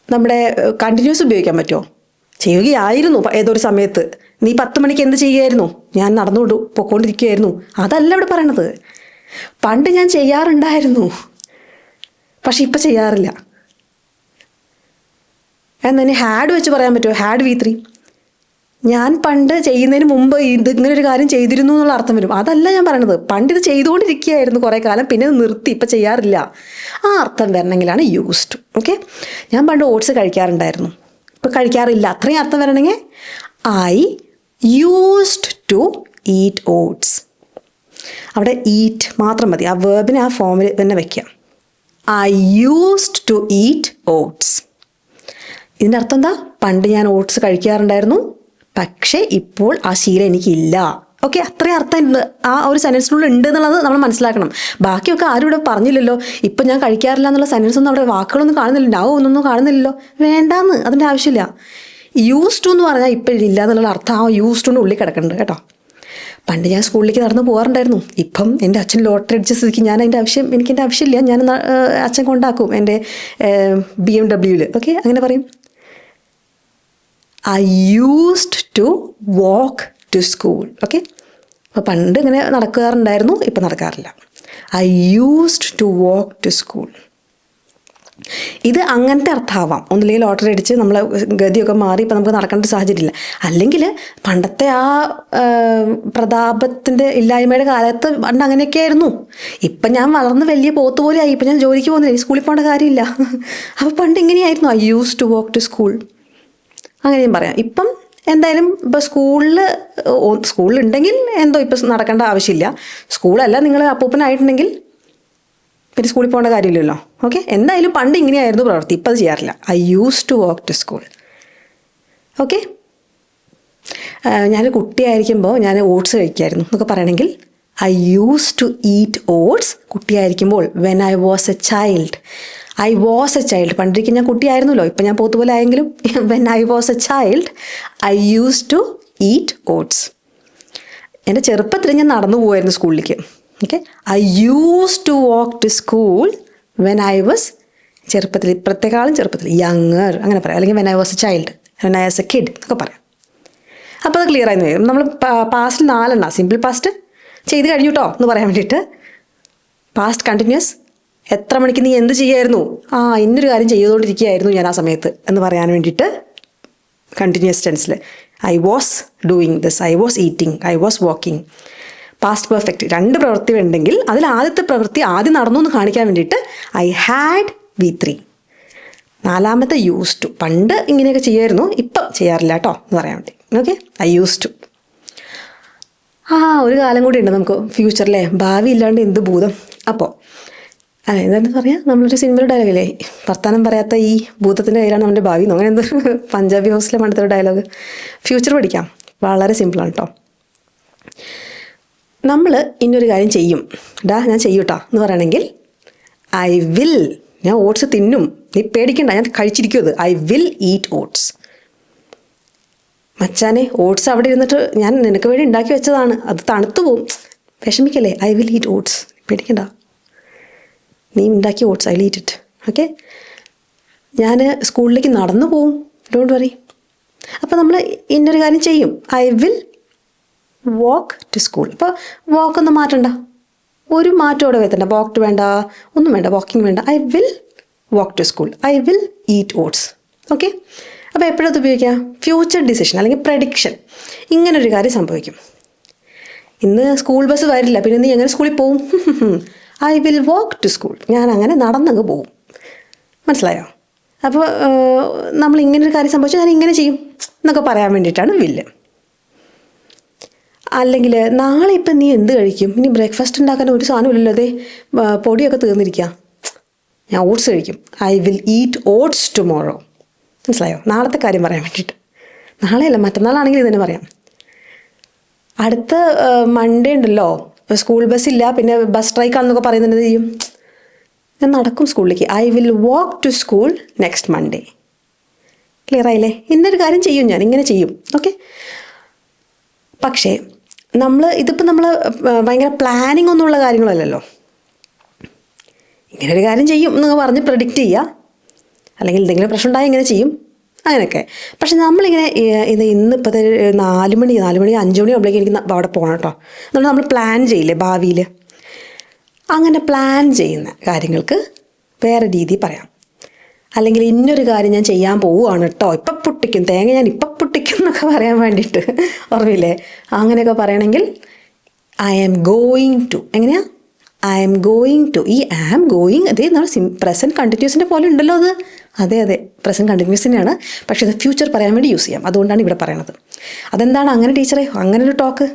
നമ്മുടെ കണ്ടിന്യൂസ് ഉപയോഗിക്കാൻ പറ്റുമോ? ചെയ്യുകയായിരുന്നു ഏതൊരു സമയത്ത്. നീ 10 മണിക്ക് എന്ത് ചെയ്യുമായിരുന്നു? ഞാൻ നടന്നുകൊണ്ട് പൊക്കോണ്ടിരിക്കുകയായിരുന്നു. അതല്ല ഇവിടെ പറയണത്. പണ്ട് ഞാൻ ചെയ്യാറുണ്ടായിരുന്നു, പക്ഷെ ഇപ്പം ചെയ്യാറില്ല. എന്നതിന് ഹാഡ് വെച്ച് പറയാൻ പറ്റുമോ? Had V3. ഞാൻ പണ്ട് ചെയ്യുന്നതിന് മുമ്പ് ഇങ്ങനെ ഒരു കാര്യം ചെയ്തിരുന്നു എന്നുള്ള അർത്ഥം വരും. അതല്ല ഞാൻ പറയണത്. പണ്ട് ഇത് ചെയ്തുകൊണ്ടിരിക്കുകയായിരുന്നു കുറേ കാലം, പിന്നെ ഇത് നിർത്തി, ഇപ്പം ചെയ്യാറില്ല. ആ അർത്ഥം വരണമെങ്കിലാണ് യൂസ്ഡ്. ഓക്കെ, ഞാൻ പണ്ട് ഓട്സ് കഴിക്കാറുണ്ടായിരുന്നു, ഇപ്പം കഴിക്കാറില്ല. അത്രയും അർത്ഥം വരണമെങ്കിൽ I used to eat oats. അവിടെ ഈറ്റ് മാത്രം മതി, ആ വേർബിനെ ആ ഫോമിൽ തന്നെ വയ്ക്കുക. I used to eat oats. ഇതിൻ്റെ അർത്ഥം എന്താ? പണ്ട് ഞാൻ ഓട്സ് കഴിക്കാറുണ്ടായിരുന്നു, പക്ഷേ ഇപ്പോൾ ആ ശീലം എനിക്കില്ല. ഓക്കെ, അത്രയും അർത്ഥം ആ ഒരു സെൻറ്റൻസിനുള്ളിൽ ഉണ്ട് എന്നുള്ളത് നമ്മൾ മനസ്സിലാക്കണം. ബാക്കിയൊക്കെ ആരും ഇവിടെ പറഞ്ഞില്ലല്ലോ. ഇപ്പം ഞാൻ കഴിക്കാറില്ല എന്നുള്ള സെൻറ്റൻസ് ഒന്നും അവിടെ വാക്കുകളൊന്നും കാണുന്നില്ല, നൗ ഒന്നൊന്നും കാണുന്നില്ലല്ലോ. വേണ്ടാന്ന്, അതിൻ്റെ ആവശ്യമില്ല. യൂസ് ടു എന്ന് പറഞ്ഞാൽ ഇപ്പം ഇല്ല എന്നുള്ള അർത്ഥം ആ യൂസ് ടുൻ്റെ ഉള്ളിൽ കിടക്കുന്നുണ്ട് കേട്ടോ. പണ്ട് ഞാൻ സ്കൂളിലേക്ക് നടന്ന് പോകാറുണ്ടായിരുന്നു, ഇപ്പം എൻ്റെ അച്ഛൻ ലോട്ടറി അടിച്ച സ്ഥിതിക്ക് എനിക്കെൻ്റെ ആവശ്യമില്ല, ഞാൻ അച്ഛൻ കൊണ്ടാക്കും എൻ്റെ BMW. ഓക്കെ, അങ്ങനെ പറയും. I used to walk to school. Okay, അപ്പോൾ പണ്ട് ഇങ്ങനെ നടക്കാറുണ്ടായിരുന്നു, ഇപ്പം നടക്കാറില്ല. I used to walk to school. ഇത് അങ്ങനത്തെ അർത്ഥമാവാം. ഒന്നില്ലെങ്കിൽ ലോട്ടറി അടിച്ച് നമ്മളെ ഗതിയൊക്കെ മാറി ഇപ്പം നമുക്ക് നടക്കേണ്ട സാഹചര്യമില്ല. അല്ലെങ്കിൽ പണ്ടത്തെ ആ പ്രതാപത്തിൻ്റെ ഇല്ലായ്മയുടെ കാലത്ത് പണ്ട് അങ്ങനെയൊക്കെ ആയിരുന്നു. ഇപ്പം ഞാൻ വളർന്ന് വലിയ പോത്ത് പോലെ ആയി. ഇപ്പം ഞാൻ ജോലിക്ക് പോകുന്നില്ല, സ്കൂളിൽ പോകേണ്ട കാര്യമില്ല. അപ്പോൾ പണ്ട് ഇങ്ങനെയായിരുന്നു. I use to walk to school, അങ്ങനെയും പറയാം. ഇപ്പം എന്തായാലും ഇപ്പോൾ സ്കൂളിലുണ്ടെങ്കിൽ എന്തോ ഇപ്പം നടക്കേണ്ട ആവശ്യമില്ല. സ്കൂളല്ല, നിങ്ങൾ അപ്പൂപ്പനായിട്ടുണ്ടെങ്കിൽ പിന്നെ സ്കൂളിൽ പോകേണ്ട കാര്യമില്ലല്ലോ. ഓക്കെ, എന്തായാലും പണ്ട് ഇങ്ങനെയായിരുന്നു പ്രവൃത്തി, ഇപ്പം അത് ചെയ്യാറില്ല. I use to walk to school. Okay, ഞാൻ കുട്ടിയായിരിക്കുമ്പോൾ ഞാൻ ഓട്സ് കഴിക്കുമായിരുന്നു എന്നൊക്കെ പറയണമെങ്കിൽ I use to eat oats. കുട്ടിയായിരിക്കുമ്പോൾ when I was a child. I was a child, പണ്ടിരിക്കും ഞാൻ കുട്ടിയായിരുന്നല്ലോ, ഇപ്പം ഞാൻ പോത്തുപോലെ ആയെങ്കിലും when I was a child I use to eat oats. എൻ്റെ ചെറുപ്പത്തിൽ ഞാൻ നടന്നു പോകുമായിരുന്നു സ്കൂളിലേക്ക്. Okay, I use to walk to school when I was ചെറുപ്പത്തിൽ, ഇപ്പോഴത്തെക്കാളും ചെറുപ്പത്തിൽ, യങ്ങർ അങ്ങനെ പറയാം. അല്ലെങ്കിൽ when I was a child, when I was A kid എന്നൊക്കെ പറയാം. അപ്പോൾ അത് ക്ലിയർ ആയിരുന്നു വരും. നമ്മൾ പാസ്റ്റിൽ 4 സിമ്പിൾ പാസ്റ്റ് ചെയ്ത് കഴിഞ്ഞു കേട്ടോ എന്ന് പറയാൻ വേണ്ടിയിട്ട്. പാസ്റ്റ് കണ്ടിന്യൂസ്, എത്ര മണിക്ക് നീ എന്ത് ചെയ്യായിരുന്നു, ഇന്നൊരു കാര്യം ചെയ്തുകൊണ്ടിരിക്കുകയായിരുന്നു ഞാൻ ആ സമയത്ത് എന്ന് പറയാൻ വേണ്ടിയിട്ട് കണ്ടിന്യൂസ് ടെൻസിൽ I was doing this, I was eating, I was walking. Past perfect 2 പ്രവൃത്തി ഉണ്ടെങ്കിൽ അതിൽ ആദ്യത്തെ പ്രവൃത്തി ആദ്യം നടന്നു എന്ന് കാണിക്കാൻ വേണ്ടിയിട്ട് ഐ ഹാഡ് V3. 4ാമത്തെ യൂസ് ടു, പണ്ട് ഇങ്ങനെയൊക്കെ ചെയ്യുമായിരുന്നു, ഇപ്പം ചെയ്യാറില്ല കേട്ടോ എന്ന് പറയാൻ വേണ്ടി. Okay, I use to. ഒരു കാലം കൂടി ഉണ്ട് നമുക്ക് ഫ്യൂച്ചറിലെ, ഭാവി ഇല്ലാണ്ട് എന്ത് ഭൂതം. അപ്പോൾ എന്താണെന്ന് പറയാം, നമ്മളൊരു സിനിമയുടെ ഡയലോഗില്ലേ, വർത്താനം പറയാത്ത ഈ ഭൂതത്തിൻ്റെ കയ്യിലാണ് നമ്മുടെ ഭാവി, അങ്ങനെ എന്തോ പഞ്ചാബി ഹൗസിലെ പണ്ടത്തെ ഡയലോഗ്. ഫ്യൂച്ചർ പഠിക്കാം, വളരെ സിമ്പിളാണ് കേട്ടോ. നമ്മൾ ഇന്നൊരു കാര്യം ചെയ്യും, ഞാൻ ചെയ്യൂട്ടാ എന്ന് പറയണമെങ്കിൽ ഐ വിൽ, ഞാൻ ഓട്സ് തിന്നും, നീ പേടിക്കണ്ട, ഞാൻ കഴിച്ചിരിക്കും അത്, ഐ വിൽ ഈറ്റ് ഓട്സ്. മച്ചാനെ ഓട്സ് അവിടെ ഇരുന്നിട്ട് ഞാൻ നിനക്ക് വേണ്ടി ഉണ്ടാക്കി വെച്ചതാണ്, അത് തണുത്തു പോവും, വിഷമിക്കല്ലേ, ഐ വിൽ ഈറ്റ് ഓട്സ്, പേടിക്കണ്ട, നീ ഉണ്ടാക്കിയ oats, I will eat it. Okay, ഞാൻ സ്കൂളിലേക്ക് നടന്നു പോവും, ഡോണ്ട് വറി. അപ്പോൾ നമ്മൾ ഇന്നൊരു കാര്യം ചെയ്യും, I will walk to school. അപ്പോൾ വാക്കൊന്നും മാറ്റണ്ട, ഒരു മാറ്റം അവിടെ വരുത്തണ്ട, വാക്ക് വേണ്ട, ഒന്നും വേണ്ട, വാക്കിംഗ് വേണ്ട, I will walk to school, I will eat oats. Okay, അപ്പോൾ എപ്പോഴത് ഉപയോഗിക്കാം, ഫ്യൂച്ചർ ഡിസിഷൻ അല്ലെങ്കിൽ പ്രഡിക്ഷൻ. ഇങ്ങനൊരു കാര്യം സംഭവിക്കും, ഇന്ന് സ്കൂൾ ബസ് വരില്ല, പിന്നെ നീ എങ്ങനെ സ്കൂളിൽ പോവും, I will walk to school, ഞാൻ അങ്ങനെ നടന്നങ്ങ് പോവും. മനസ്സിലായോ? അപ്പോൾ നമ്മൾ ഇങ്ങനൊരു കാര്യം സംഭവിച്ചാൽ ഞാൻ ഇങ്ങനെ ചെയ്യും എന്നൊക്കെ പറയാൻ വേണ്ടിയിട്ടാണ് വില്ല്. അല്ലെങ്കിൽ നാളെ ഇപ്പം നീ എന്ത് കഴിക്കും, ഇനി ബ്രേക്ക്ഫാസ്റ്റ് ഉണ്ടാക്കാൻ ഒരു സാധനമില്ലല്ലോ, അതെ പൊടിയൊക്കെ തീർന്നിരിക്കുക, ഞാൻ ഓട്സ് കഴിക്കും, I will eat oats tomorrow. മനസ്സിലായോ? നാളത്തെ കാര്യം പറയാൻ വേണ്ടിയിട്ട്. നാളെയല്ല, മറ്റന്നാളാണെങ്കിൽ ഇതിനെ പറയാം. അടുത്ത മൺഡേ ഉണ്ടല്ലോ, സ്കൂൾ ബസ്സില്ല, പിന്നെ ബസ് സ്ട്രൈക്കാണെന്നൊക്കെ പറയുന്നത് ചെയ്യും, ഞാൻ നടക്കും സ്കൂളിലേക്ക്, I will walk to school next Monday. Clear ആയില്ലേ? ഇന്നൊരു കാര്യം ചെയ്യും, ഞാൻ ഇങ്ങനെ ചെയ്യും. ഓക്കെ, പക്ഷേ ഇതിപ്പോൾ നമ്മൾ ഭയങ്കര പ്ലാനിങ് ഒന്നുമുള്ള കാര്യങ്ങളല്ലല്ലോ. ഇങ്ങനൊരു കാര്യം ചെയ്യും എന്നൊക്കെ പറഞ്ഞ് പ്രഡിക്റ്റ് ചെയ്യുക, അല്ലെങ്കിൽ എന്തെങ്കിലും പ്രശ്നം ഉണ്ടായാൽ ഇങ്ങനെ ചെയ്യും, അങ്ങനെയൊക്കെ. പക്ഷെ നമ്മളിങ്ങനെ ഇന്നിപ്പോഴത്തെ 4 മണി 5 മണി ആകുമ്പോഴേക്കും എനിക്ക് അവിടെ പോകണം കേട്ടോ എന്നുകൊണ്ട് നമ്മൾ പ്ലാൻ ചെയ്യില്ലേ ഭാവിയിൽ. അങ്ങനെ പ്ലാൻ ചെയ്യുന്ന കാര്യങ്ങൾക്ക് വേറെ രീതി പറയാം. അല്ലെങ്കിൽ ഇന്നൊരു കാര്യം ഞാൻ ചെയ്യാൻ പോവുകയാണ് കേട്ടോ, ഇപ്പം പൊട്ടിക്കും തേങ്ങ, ഞാൻ ഇപ്പം പൊട്ടിക്കും എന്നൊക്കെ പറയാൻ വേണ്ടിയിട്ട്, ഓർമ്മയില്ലേ? അങ്ങനെയൊക്കെ പറയണമെങ്കിൽ ഐ ആം ഗോയിങ് ടു. എങ്ങനെയാണ്? I am going to. ഈ ആം ഗോയിങ് അതേ നമ്മൾ പ്രസൻറ്റ് കണ്ടിന്യൂസിൻ്റെ പോലെ ഉണ്ടല്ലോ അത്. അതെ പ്രസൻറ്റ് കണ്ടിന്യൂസ് തന്നെയാണ്, പക്ഷേ അത് ഫ്യൂച്ചർ പറയാൻ വേണ്ടി യൂസ് ചെയ്യാം. അതുകൊണ്ടാണ് ഇവിടെ പറയണത്. അതെന്താണ് അങ്ങനെ ടീച്ചറെ, അങ്ങനെ ഒരു ടോക്ക്?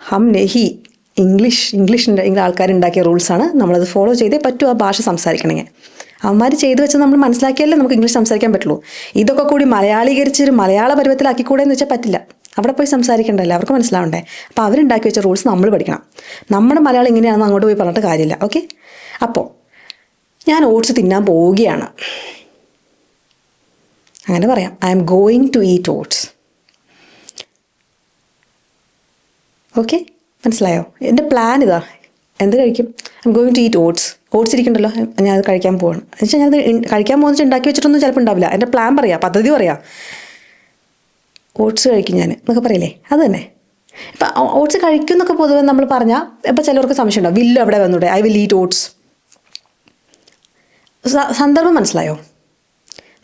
ഹം നെഹി ഇംഗ്ലീഷിൻ്റെ ആൾക്കാരുണ്ടാക്കിയ റൂൾസാണ്, നമ്മളത് ഫോളോ ചെയ്തേ പറ്റൂ ആ ഭാഷ സംസാരിക്കണമെങ്കിൽ. അവന്മാർ ചെയ്തു വെച്ച് നമ്മൾ മനസ്സിലാക്കിയാലേ നമുക്ക് ഇംഗ്ലീഷ് സംസാരിക്കാൻ പറ്റുള്ളൂ. ഇതൊക്കെ കൂടി മലയാളീകരിച്ചൊരു മലയാള പരുവത്തിലാക്കിക്കൂടെ എന്ന് വെച്ചാൽ പറ്റില്ല. അവിടെ പോയി സംസാരിക്കണ്ടല്ലോ, അവർക്ക് മനസ്സിലാവണ്ടേ. അപ്പോൾ അവരുണ്ടാക്കി വെച്ച റൂൾസ് നമ്മൾ പഠിക്കണം. നമ്മുടെ മലയാളം ഇങ്ങനെയാണെന്ന് അങ്ങോട്ട് പോയി പറഞ്ഞിട്ട് കാര്യമില്ല. ഓക്കെ, അപ്പോൾ ഞാൻ ഓട്സ് തിന്നാൻ പോവുകയാണ്, അങ്ങനെ പറയാം. I am going to eat oats. Okay, മനസ്സിലായോ? എൻ്റെ പ്ലാൻ ഇതാ, എന്ത് കഴിക്കും, I am going to eat oats ഇരിക്കണ്ടല്ലോ, ഞാനത് കഴിക്കാൻ പോവാണ്. എന്ന് വെച്ചാൽ ഞാനത് കഴിക്കാൻ പോകുന്ന ഉണ്ടാക്കി വെച്ചിട്ടൊന്നും ചിലപ്പോൾ ഉണ്ടാവില്ല. എൻ്റെ പ്ലാൻ പറയാം, പദ്ധതി പറയാം, ഓട്സ് കഴിക്കും ഞാൻ എന്നൊക്കെ പറയില്ലേ, അത് തന്നെ. ഇപ്പം ഓട്സ് കഴിക്കും എന്നൊക്കെ പൊതുവെ നമ്മൾ പറഞ്ഞാൽ ഇപ്പം ചിലവർക്ക് സംശയം ഉണ്ടാവും, വില്ല് അവിടെ വന്നൂടെ, ഐ വിൽ ഈറ്റ് ഓട്സ്. സന്ദർഭം മനസ്സിലായോ?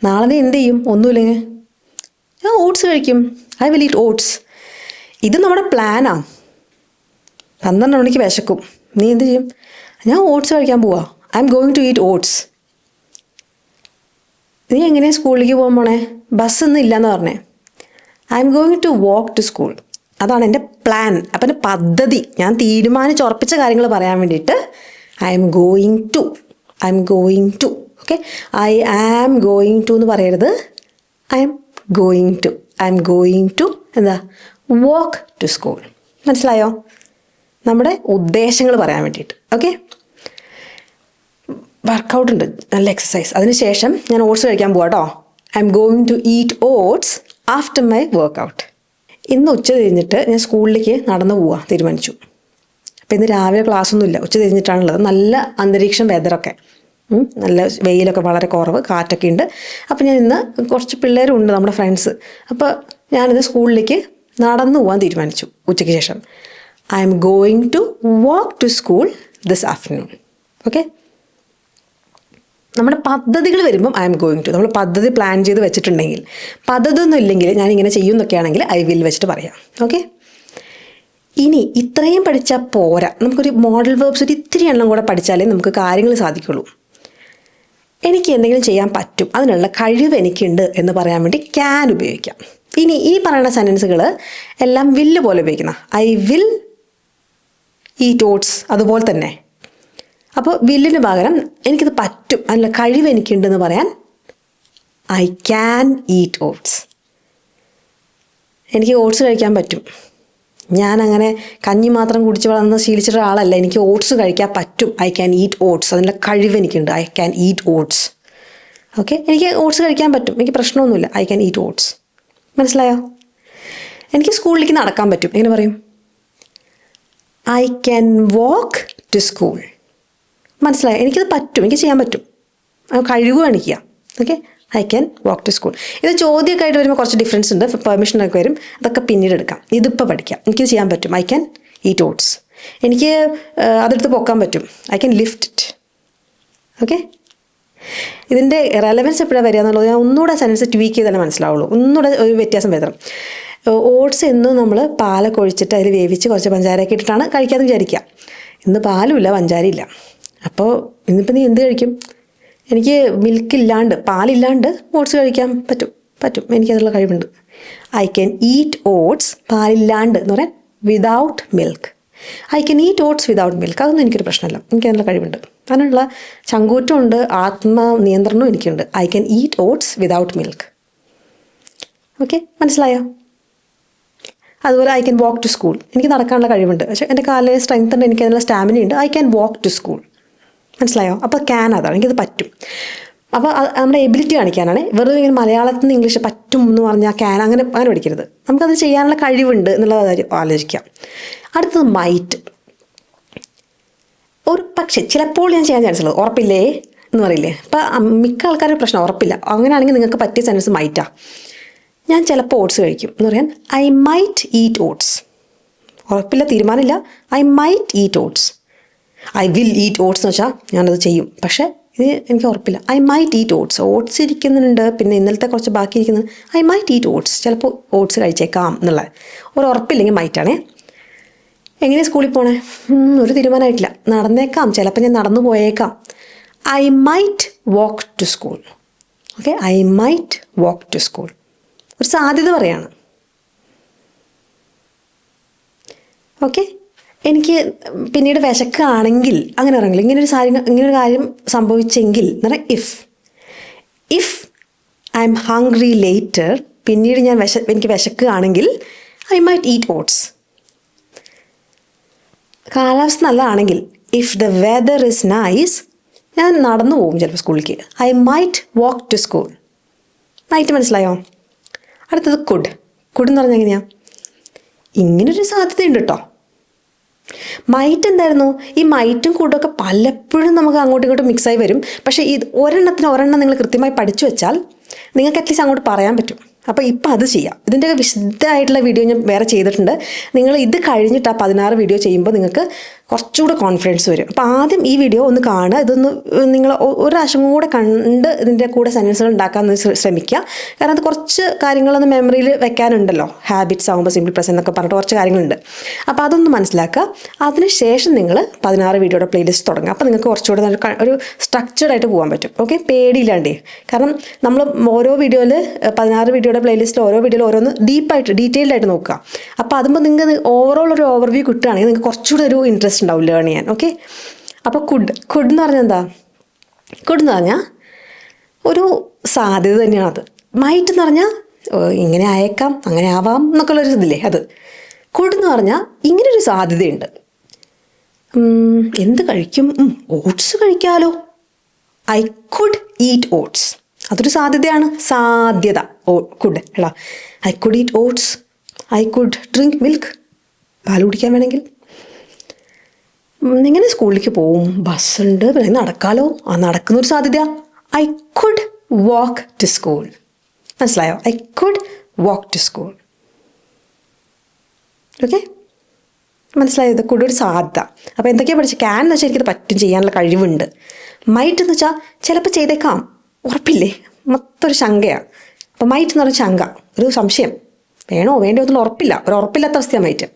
നാളെ നീ എന്ത് ചെയ്യും? ഒന്നുമില്ലെങ്കിൽ ഞാൻ ഓട്സ് കഴിക്കും. I will eat oats. ഇത് നമ്മുടെ പ്ലാനാണ്. 12 മണിക്ക് വിശക്കും, നീ എന്ത് ചെയ്യും? ഞാൻ ഓട്സ് കഴിക്കാൻ പോവാ. I am going to eat oats. നീ എങ്ങനെയാണ് സ്കൂളിലേക്ക് പോകാൻ പോണേ? ബസ്സൊന്നും ഇല്ലയെന്ന് പറഞ്ഞേ. I am going to walk to school. അതാണ് എൻ്റെ പ്ലാൻ. അപ്പം എൻ്റെ പദ്ധതി, ഞാൻ തീരുമാനിച്ചുറപ്പിച്ച കാര്യങ്ങൾ പറയാൻ വേണ്ടിയിട്ട് I am going to. Okay, I am going to എന്ന് പറയരുത്. ഐ എം ഗോയിങ് ടു എന്താ? Walk to school. മനസ്സിലായോ? നമ്മുടെ ഉദ്ദേശങ്ങൾ പറയാൻ വേണ്ടിയിട്ട്. ഓക്കെ, വർക്കൗട്ട് ഉണ്ട്, നല്ല എക്സസൈസ്. അതിനുശേഷം ഞാൻ ഓട്സ് കഴിക്കാൻ പോവാം കേട്ടോ. I am going to eat oats after my workout. ഇന്ന് ഉച്ച തിരിഞ്ഞിട്ട് ഞാൻ സ്കൂളിലേക്ക് നടന്നു പോവാൻ തീരുമാനിച്ചു. അപ്പോൾ ഇന്ന് രാവിലെ ക്ലാസ്സൊന്നുമില്ല, ഉച്ച തിരിഞ്ഞിട്ടാണുള്ളത്. നല്ല അന്തരീക്ഷം, വെതറൊക്കെ നല്ല, വെയിലൊക്കെ വളരെ കുറവ്, കാറ്റൊക്കെ ഉണ്ട്. അപ്പോൾ ഞാൻ ഇന്ന് കുറച്ച് പിള്ളേരുണ്ട്, നമ്മുടെ ഫ്രണ്ട്സ്. അപ്പോൾ ഞാനിത് സ്കൂളിലേക്ക് നടന്നു പോകാൻ തീരുമാനിച്ചു ഉച്ചയ്ക്ക് ശേഷം. I am going to walk to school this afternoon. Okay, നമ്മുടെ പദ്ധതികൾ വരുമ്പം ഐ എം ഗോയിങ് ടു. നമ്മൾ പദ്ധതി പ്ലാൻ ചെയ്ത് വെച്ചിട്ടുണ്ടെങ്കിൽ, പദ്ധതി ഒന്നും ഇല്ലെങ്കിൽ ഞാനിങ്ങനെ ചെയ്യുമെന്നൊക്കെയാണെങ്കിൽ ഐ വിൽ വെച്ചിട്ട് പറയാം. ഓക്കെ, ഇനി ഇത്രയും പഠിച്ചാൽ പോരാ. നമുക്കൊരു മോഡൽ വേർബ്സ് ഒരു ഇത്തിരി എണ്ണം കൂടെ പഠിച്ചാലേ നമുക്ക് കാര്യങ്ങൾ സാധിക്കുള്ളൂ. എനിക്ക് എന്തെങ്കിലും ചെയ്യാൻ പറ്റും, അതിനുള്ള കഴിവ് എനിക്കുണ്ട് എന്ന് പറയാൻ വേണ്ടി ക്യാൻ ഉപയോഗിക്കാം. ഇനി ഈ പറയുന്ന സെൻറ്റൻസുകൾ എല്ലാം വില്ല് പോലെ ഉപയോഗിക്കുന്ന. ഐ വിൽ ഈറ്റ് ഓട്സ് അതുപോലെ തന്നെ. അപ്പോൾ വില്ലിന് പകരം എനിക്കിത് പറ്റും, അതിനുള്ള കഴിവ് എനിക്കുണ്ടെന്ന് പറയാൻ ഐ ക്യാൻ ഈറ്റ് ഓട്സ്. എനിക്ക് ഓട്സ് കഴിക്കാൻ പറ്റും. ഞാനങ്ങനെ കഞ്ഞി മാത്രം കുടിച്ച് വളർന്ന് ശീലിച്ചിട്ട് ആളല്ല. എനിക്ക് ഓട്സ് കഴിക്കാൻ പറ്റും. I can eat oats. അതിനുള്ള കഴിവ് എനിക്കുണ്ട്. I can eat oats. Okay, എനിക്ക് ഓട്സ് കഴിക്കാൻ പറ്റും, എനിക്ക് പ്രശ്നമൊന്നുമില്ല. I can eat oats. മനസ്സിലായോ? എനിക്ക് സ്കൂളിലേക്ക് നടക്കാൻ പറ്റും. എങ്ങനെ പറയും? I can walk to school. മനസ്സിലായോ? എനിക്കത് പറ്റും, എനിക്ക് ചെയ്യാൻ പറ്റും, കഴിവ് കാണിക്കുക. Okay, I can walk to school. ഇത് ചോദ്യമൊക്കെ ആയിട്ട് വരുമ്പോൾ കുറച്ച് ഡിഫറൻസ് ഉണ്ട്, പെർമിഷനൊക്കെ വരും. അതൊക്കെ പിന്നീട് എടുക്കാം. ഇതിപ്പോൾ പഠിക്കാം. എനിക്കിത് ചെയ്യാൻ പറ്റും. I can eat oats. എനിക്ക് അതെടുത്ത് പൊക്കാൻ പറ്റും. I can lift it. Okay, ഇതിൻ്റെ റെലവൻസ് എപ്പോഴാണ് വരിക എന്നുള്ളത് ഞാൻ ഒന്നുകൂടെ സെൻറ്റൻസ് ട്വീക്ക് ചെയ്താലേ മനസ്സിലാവുള്ളൂ. ഒന്നുകൂടെ ഒരു വ്യത്യാസം വരണം. ഓട്സ് എന്നും നമ്മൾ പാലൊക്കെ ഒഴിച്ചിട്ട് അതിൽ വേവിച്ച് കുറച്ച് പഞ്ചാരയൊക്കെ ഇട്ടിട്ടാണ് കഴിക്കാമെന്ന് വിചാരിക്കുക. ഇന്ന് പാലുമില്ല, പഞ്ചാരയില്ല. അപ്പോൾ ഇന്നിപ്പോൾ നീ എന്ത് കഴിക്കും? എനിക്ക് മിൽക്കില്ലാണ്ട്, പാലില്ലാണ്ട് ഓട്സ് കഴിക്കാൻ പറ്റും. എനിക്കതിനുള്ള കഴിവുണ്ട്. ഐ ക്യാൻ ഈറ്റ് ഓട്സ് പാലില്ലാണ്ട് എന്ന് പറയാൻ without milk. I can eat oats without milk. അതൊന്നും എനിക്കൊരു പ്രശ്നമല്ല, എനിക്കതിനുള്ള കഴിവുണ്ട്. അതിനുള്ള ചങ്കൂറ്റമുണ്ട്, ആത്മനിയന്ത്രണവും എനിക്കുണ്ട്. I can eat oats without milk. Okay, മനസ്സിലായോ? അതുപോലെ I can walk to school. എനിക്ക് നടക്കാനുള്ള കഴിവുണ്ട്, പക്ഷേ എൻ്റെ കാലിലെ സ്ട്രെങ്ത് ഉണ്ട്, എനിക്ക് അതിനുള്ള സ്റ്റാമിന ഉണ്ട്. I can walk to school. മനസ്സിലായോ? അപ്പോൾ ക്യാൻ അതാണ്, എനിക്കത് പറ്റും. അപ്പോൾ നമ്മുടെ എബിലിറ്റി കാണിക്കാനാണ്. വെറുതെ ഇങ്ങനെ മലയാളത്തിൽ നിന്ന് ഇംഗ്ലീഷ് പറ്റും എന്ന് പറഞ്ഞാൽ ക്യാൻ അങ്ങനെ പഠിക്കരുത്. നമുക്കത് ചെയ്യാനുള്ള കഴിവുണ്ട് എന്നുള്ള കാര്യം ആലോചിക്കാം. അടുത്തത് മൈറ്റ്. ഒരു പക്ഷേ ചിലപ്പോൾ ഞാൻ ചെയ്യാൻ ചാൻസ് ഉള്ളത്, ഉറപ്പില്ലേ എന്ന് പറയില്ലേ. അപ്പം മിക്ക ആൾക്കാരുടെ പ്രശ്നം ഉറപ്പില്ല. അങ്ങനെയാണെങ്കിൽ നിങ്ങൾക്ക് പറ്റിയ സെൻറ്റൻസ് മൈറ്റാ. ഞാൻ ചിലപ്പോൾ ഓട്സ് കഴിക്കും എന്ന് പറയാൻ ഐ മൈറ്റ് ഈറ്റ് ഓട്സ്. ഉറപ്പില്ല, തീരുമാനമില്ല. I might eat oats. I will eat oats എന്ന് വെച്ചാൽ ഞാനത് ചെയ്യും, പക്ഷേ ഇത് എനിക്ക് ഉറപ്പില്ല. I might eat oats. Oats ഇരിക്കുന്നുണ്ട്, പിന്നെ ഇന്നലത്തെ കുറച്ച് ബാക്കി ഇരിക്കുന്നത്. I might eat oats. ചിലപ്പോൾ ഓട്സ് കഴിച്ചേക്കാം എന്നുള്ള ഒരു ഉറപ്പില്ലെങ്കിൽ മൈറ്റാണേ. എങ്ങനെയാണ് സ്കൂളിൽ പോണേ? ഒരു തീരുമാനമായിട്ടില്ല. നടന്നേക്കാം, ചിലപ്പോൾ ഞാൻ നടന്നു പോയേക്കാം. I might walk to school. Okay, I might walk to school. ഒരു സാധ്യത പറയാണ്. ഓക്കെ, എനിക്ക് പിന്നീട് വിശക്കുകയാണെങ്കിൽ അങ്ങനെ പറയുന്നത് ഇങ്ങനൊരു കാര്യം സംഭവിച്ചെങ്കിൽ എന്ന് പറഞ്ഞാൽ if I am hungry later, പിന്നീട് എനിക്ക് വിശക്കുകയാണെങ്കിൽ ഐ മൈറ്റ് ഈറ്റ് ഓട്സ്. കാലാവസ്ഥ നല്ലതാണെങ്കിൽ if the weather is nice, ഞാൻ നടന്നു പോകും ചിലപ്പോൾ സ്കൂളിലേക്ക്. I might walk to school. Might മനസ്സിലായോ? അടുത്തത് കുഡ് എന്ന് പറഞ്ഞാൽ എങ്ങനെയാണ്? ഇങ്ങനൊരു സാധ്യതയുണ്ട് കേട്ടോ. മൈറ്റ് എന്തായിരുന്നു? ഈ മൈറ്റും കൂട്ടൊക്കെ പലപ്പോഴും നമുക്ക് അങ്ങോട്ടും ഇങ്ങോട്ടും മിക്സായി വരും. പക്ഷേ ഒരെണ്ണം നിങ്ങൾ കൃത്യമായി പഠിച്ചു വെച്ചാൽ നിങ്ങൾക്ക് അറ്റ്ലീസ്റ്റ് അങ്ങോട്ട് പറയാൻ പറ്റും. അപ്പോൾ ഇപ്പം അത് ചെയ്യാം. ഇതിൻ്റെയൊക്കെ വിശദമായിട്ടുള്ള വീഡിയോ ഞാൻ വേറെ ചെയ്തിട്ടുണ്ട്. നിങ്ങൾ ഇത് കഴിഞ്ഞിട്ട് ആ 16 വീഡിയോ ചെയ്യുമ്പോൾ നിങ്ങൾക്ക് കുറച്ചുകൂടെ കോൺഫിഡൻസ് വരും. അപ്പോൾ ആദ്യം ഈ വീഡിയോ ഒന്ന് കാണുക. ഇതൊന്ന് നിങ്ങൾ ഒരു പ്രാവശ്യം കൂടെ കണ്ട് ഇതിൻ്റെ കൂടെ സെൻറ്റൻസുകൾ ഉണ്ടാക്കാൻ ശ്രമിക്കുക. കാരണം അത് കുറച്ച് കാര്യങ്ങളൊന്ന് മെമ്മറിയിൽ വെക്കാനുണ്ടല്ലോ. ഹാബിറ്റ്സ് ആകുമ്പോൾ സിമ്പിൾ പ്രസൻറ്റ് എന്നൊക്കെ പറഞ്ഞിട്ട് കുറച്ച് കാര്യങ്ങളുണ്ട്. അപ്പോൾ അതൊന്ന് മനസ്സിലാക്കുക. അതിനുശേഷം നിങ്ങൾ 16 വീഡിയോയുടെ പ്ലേലിസ്റ്റ് തുടങ്ങുക. അപ്പോൾ നിങ്ങൾക്ക് കുറച്ചുകൂടെ ഒരു സ്ട്രക്ചർഡ് ആയിട്ട് പോകാൻ പറ്റും. ഓക്കെ, പേടിയില്ലാണ്ടേ. കാരണം നമ്മൾ ഓരോ വീഡിയോയിൽ 16 വീഡിയോയുടെ പ്ലേലിസ്റ്റിൽ ഓരോ വീഡിയോയിൽ ഓരോന്ന് ഡീറ്റെയിൽഡ് ആയിട്ട് നോക്കുക. അപ്പോൾ അതുമ്പോൾ നിങ്ങൾക്ക് ഓവറോൾ ഒരു ഓവർവ്യൂ കിട്ടുകയാണെങ്കിൽ നിങ്ങൾക്ക് കുറച്ചുകൂടെ ഒരു ഇൻട്രസ്റ്റ് ഉണ്ടാവും ലേൺ ചെയ്യാൻ. ഓക്കെ, അപ്പോൾ കുഡ് എന്ന് പറഞ്ഞാൽ എന്താ? കുഡ് എന്ന് പറഞ്ഞാൽ ഒരു സാധ്യത തന്നെയാണത്. മൈറ്റ് എന്ന് പറഞ്ഞാൽ ഇങ്ങനെ ആയേക്കാം, അങ്ങനെ ആവാം എന്നൊക്കെയുള്ളൊരു ഇതില്ലേ, അത്. കുഡ് എന്ന് പറഞ്ഞാൽ ഇങ്ങനൊരു സാധ്യതയുണ്ട്. എന്ത് കഴിക്കും? ഓട്സ് കഴിക്കാമല്ലോ. I could eat oats. അതൊരു സാധ്യതയാണ്. സാധ്യത. കുഡ് എടാ, I could eat oats. I could drink milk. പാൽ കുടിക്കാൻ വേണമെങ്കിൽ. ഇങ്ങനെ സ്കൂളിലേക്ക് പോവും, ബസ്സുണ്ട്, പിന്നെ നടക്കാലോ. ആ നടക്കുന്നൊരു സാധ്യത. I could walk to school. മനസ്സിലായോ? I could walk to school. Okay, മനസ്സിലായത്? കുഡ് ഒരു സാധ്യത. അപ്പോൾ എന്തൊക്കെയാണ് പഠിച്ചത്? ക്യാൻ എന്ന് വെച്ചാൽ എനിക്കത് പറ്റും, ചെയ്യാനുള്ള കഴിവുണ്ട്. മൈറ്റ് എന്ന് വെച്ചാൽ ചിലപ്പോൾ ചെയ്തേക്കാം, ഉറപ്പില്ലേ, മൊത്തമൊരു ശങ്കയാണ്. അപ്പോൾ മൈറ്റ് എന്ന് പറഞ്ഞാൽ ശങ്ക, ഒരു സംശയം, വേണോ വേണ്ടോ എന്നുള്ള ഉറപ്പില്ല, ഒരു ഉറപ്പില്ലാത്ത അവസ്ഥയാണ് മൈറ്റ്.